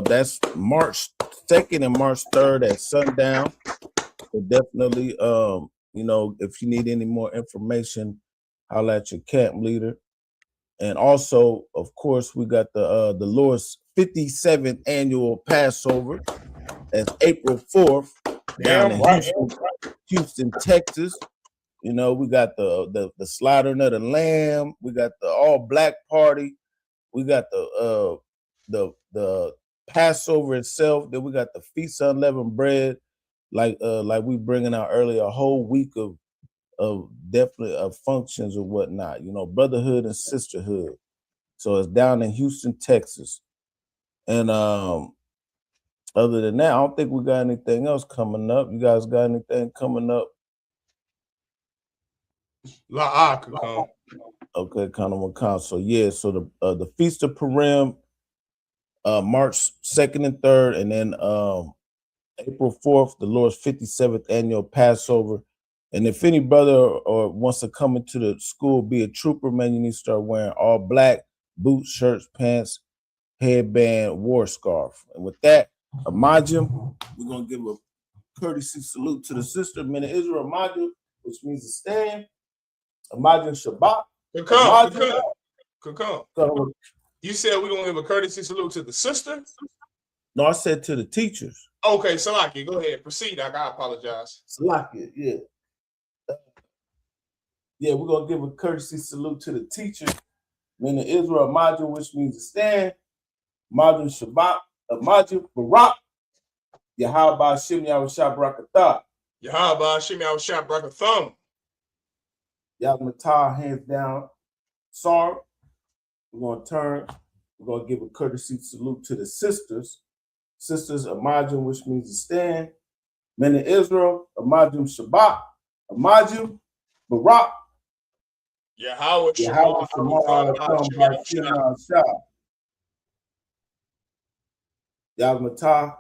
that's March 2nd and March 3rd at sundown. So definitely, you know, if you need any more information, holler at your camp leader. And also, of course, we got the Lord's 57th annual Passover. That's April 4th down in Houston, Texas. You know, we got the slaughtering of the lamb. We got the all black party. We got the Passover itself. Then we got the Feast of Unleavened Bread, like we bringing out earlier, a whole week of definitely of functions or whatnot. You know, brotherhood and sisterhood. So it's down in Houston, Texas. And other than that, I don't think we got anything else coming up. You guys got anything coming up? Okay, kind of. So yeah, so the Feast of Purim, March 2nd and 3rd, and then April 4th, the Lord's 57th annual Passover. And if any brother or wants to come into the school, be a trooper, man, you need to start wearing all black, boots, shirts, pants, headband, war scarf. And with that, Amajim, we're going to give a courtesy salute to the sister, men of Israel, Amajim, which means to stand. Amajim Shabbat. Come. You said we're going to give a courtesy salute to the sister? No, I said to the teachers. Okay, Salaki, go ahead. Proceed. I apologize. Salaki, yeah. Yeah, we're going to give a courtesy salute to the teachers, men of Israel, Amajim, which means to stand. Amajim Shabbat. Amajim Barak. Yahweh Hashem Yahushua Barakatah. Yahweh Hashem Yahushua Barakatham. Yahweh hands down. Sar. We're going to turn. We're going to give a courtesy salute to the sisters. Sisters, Amajim, which means to stand. Men of Israel, Amajim Shabbat. Amajim Barak. Yahweh Yahweh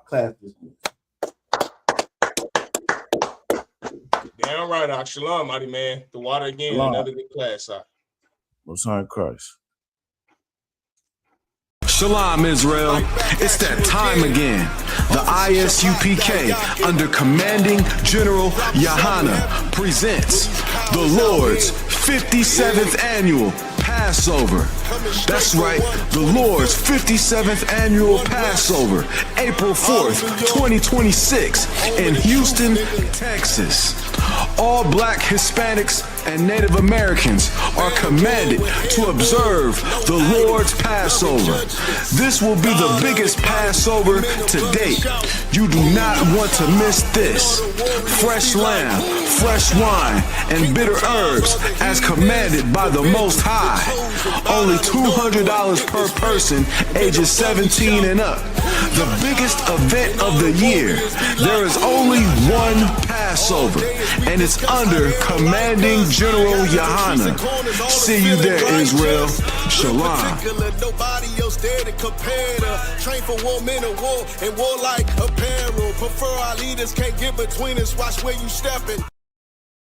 class dismissed. Damn right, Shalom, mighty man. The water again, Shalom. Another good class. Most High Christ. Shalom, Israel. It's that time again. The ISUPK, under Commanding General Yahana, presents the Lord's 57th Annual Passover. That's right, the Lord's 57th Annual Passover, April 4th, 2026, in Houston, Texas. All Black, Hispanics, and Native Americans are commanded to observe the Lord's Passover. This will be the biggest Passover to date. You do not want to miss this. Fresh lamb, fresh wine, and bitter herbs as commanded by the Most High. Only $200 per person, ages 17 and up. The biggest event of the year. There is only one Passover, and it's under Commanding General Yahana. See you there, Israel. Shalom. Nobody else there to compare to. Train for war, men of war, and warlike apparel. Prefer our leaders, can't get between us. Watch where you stepping.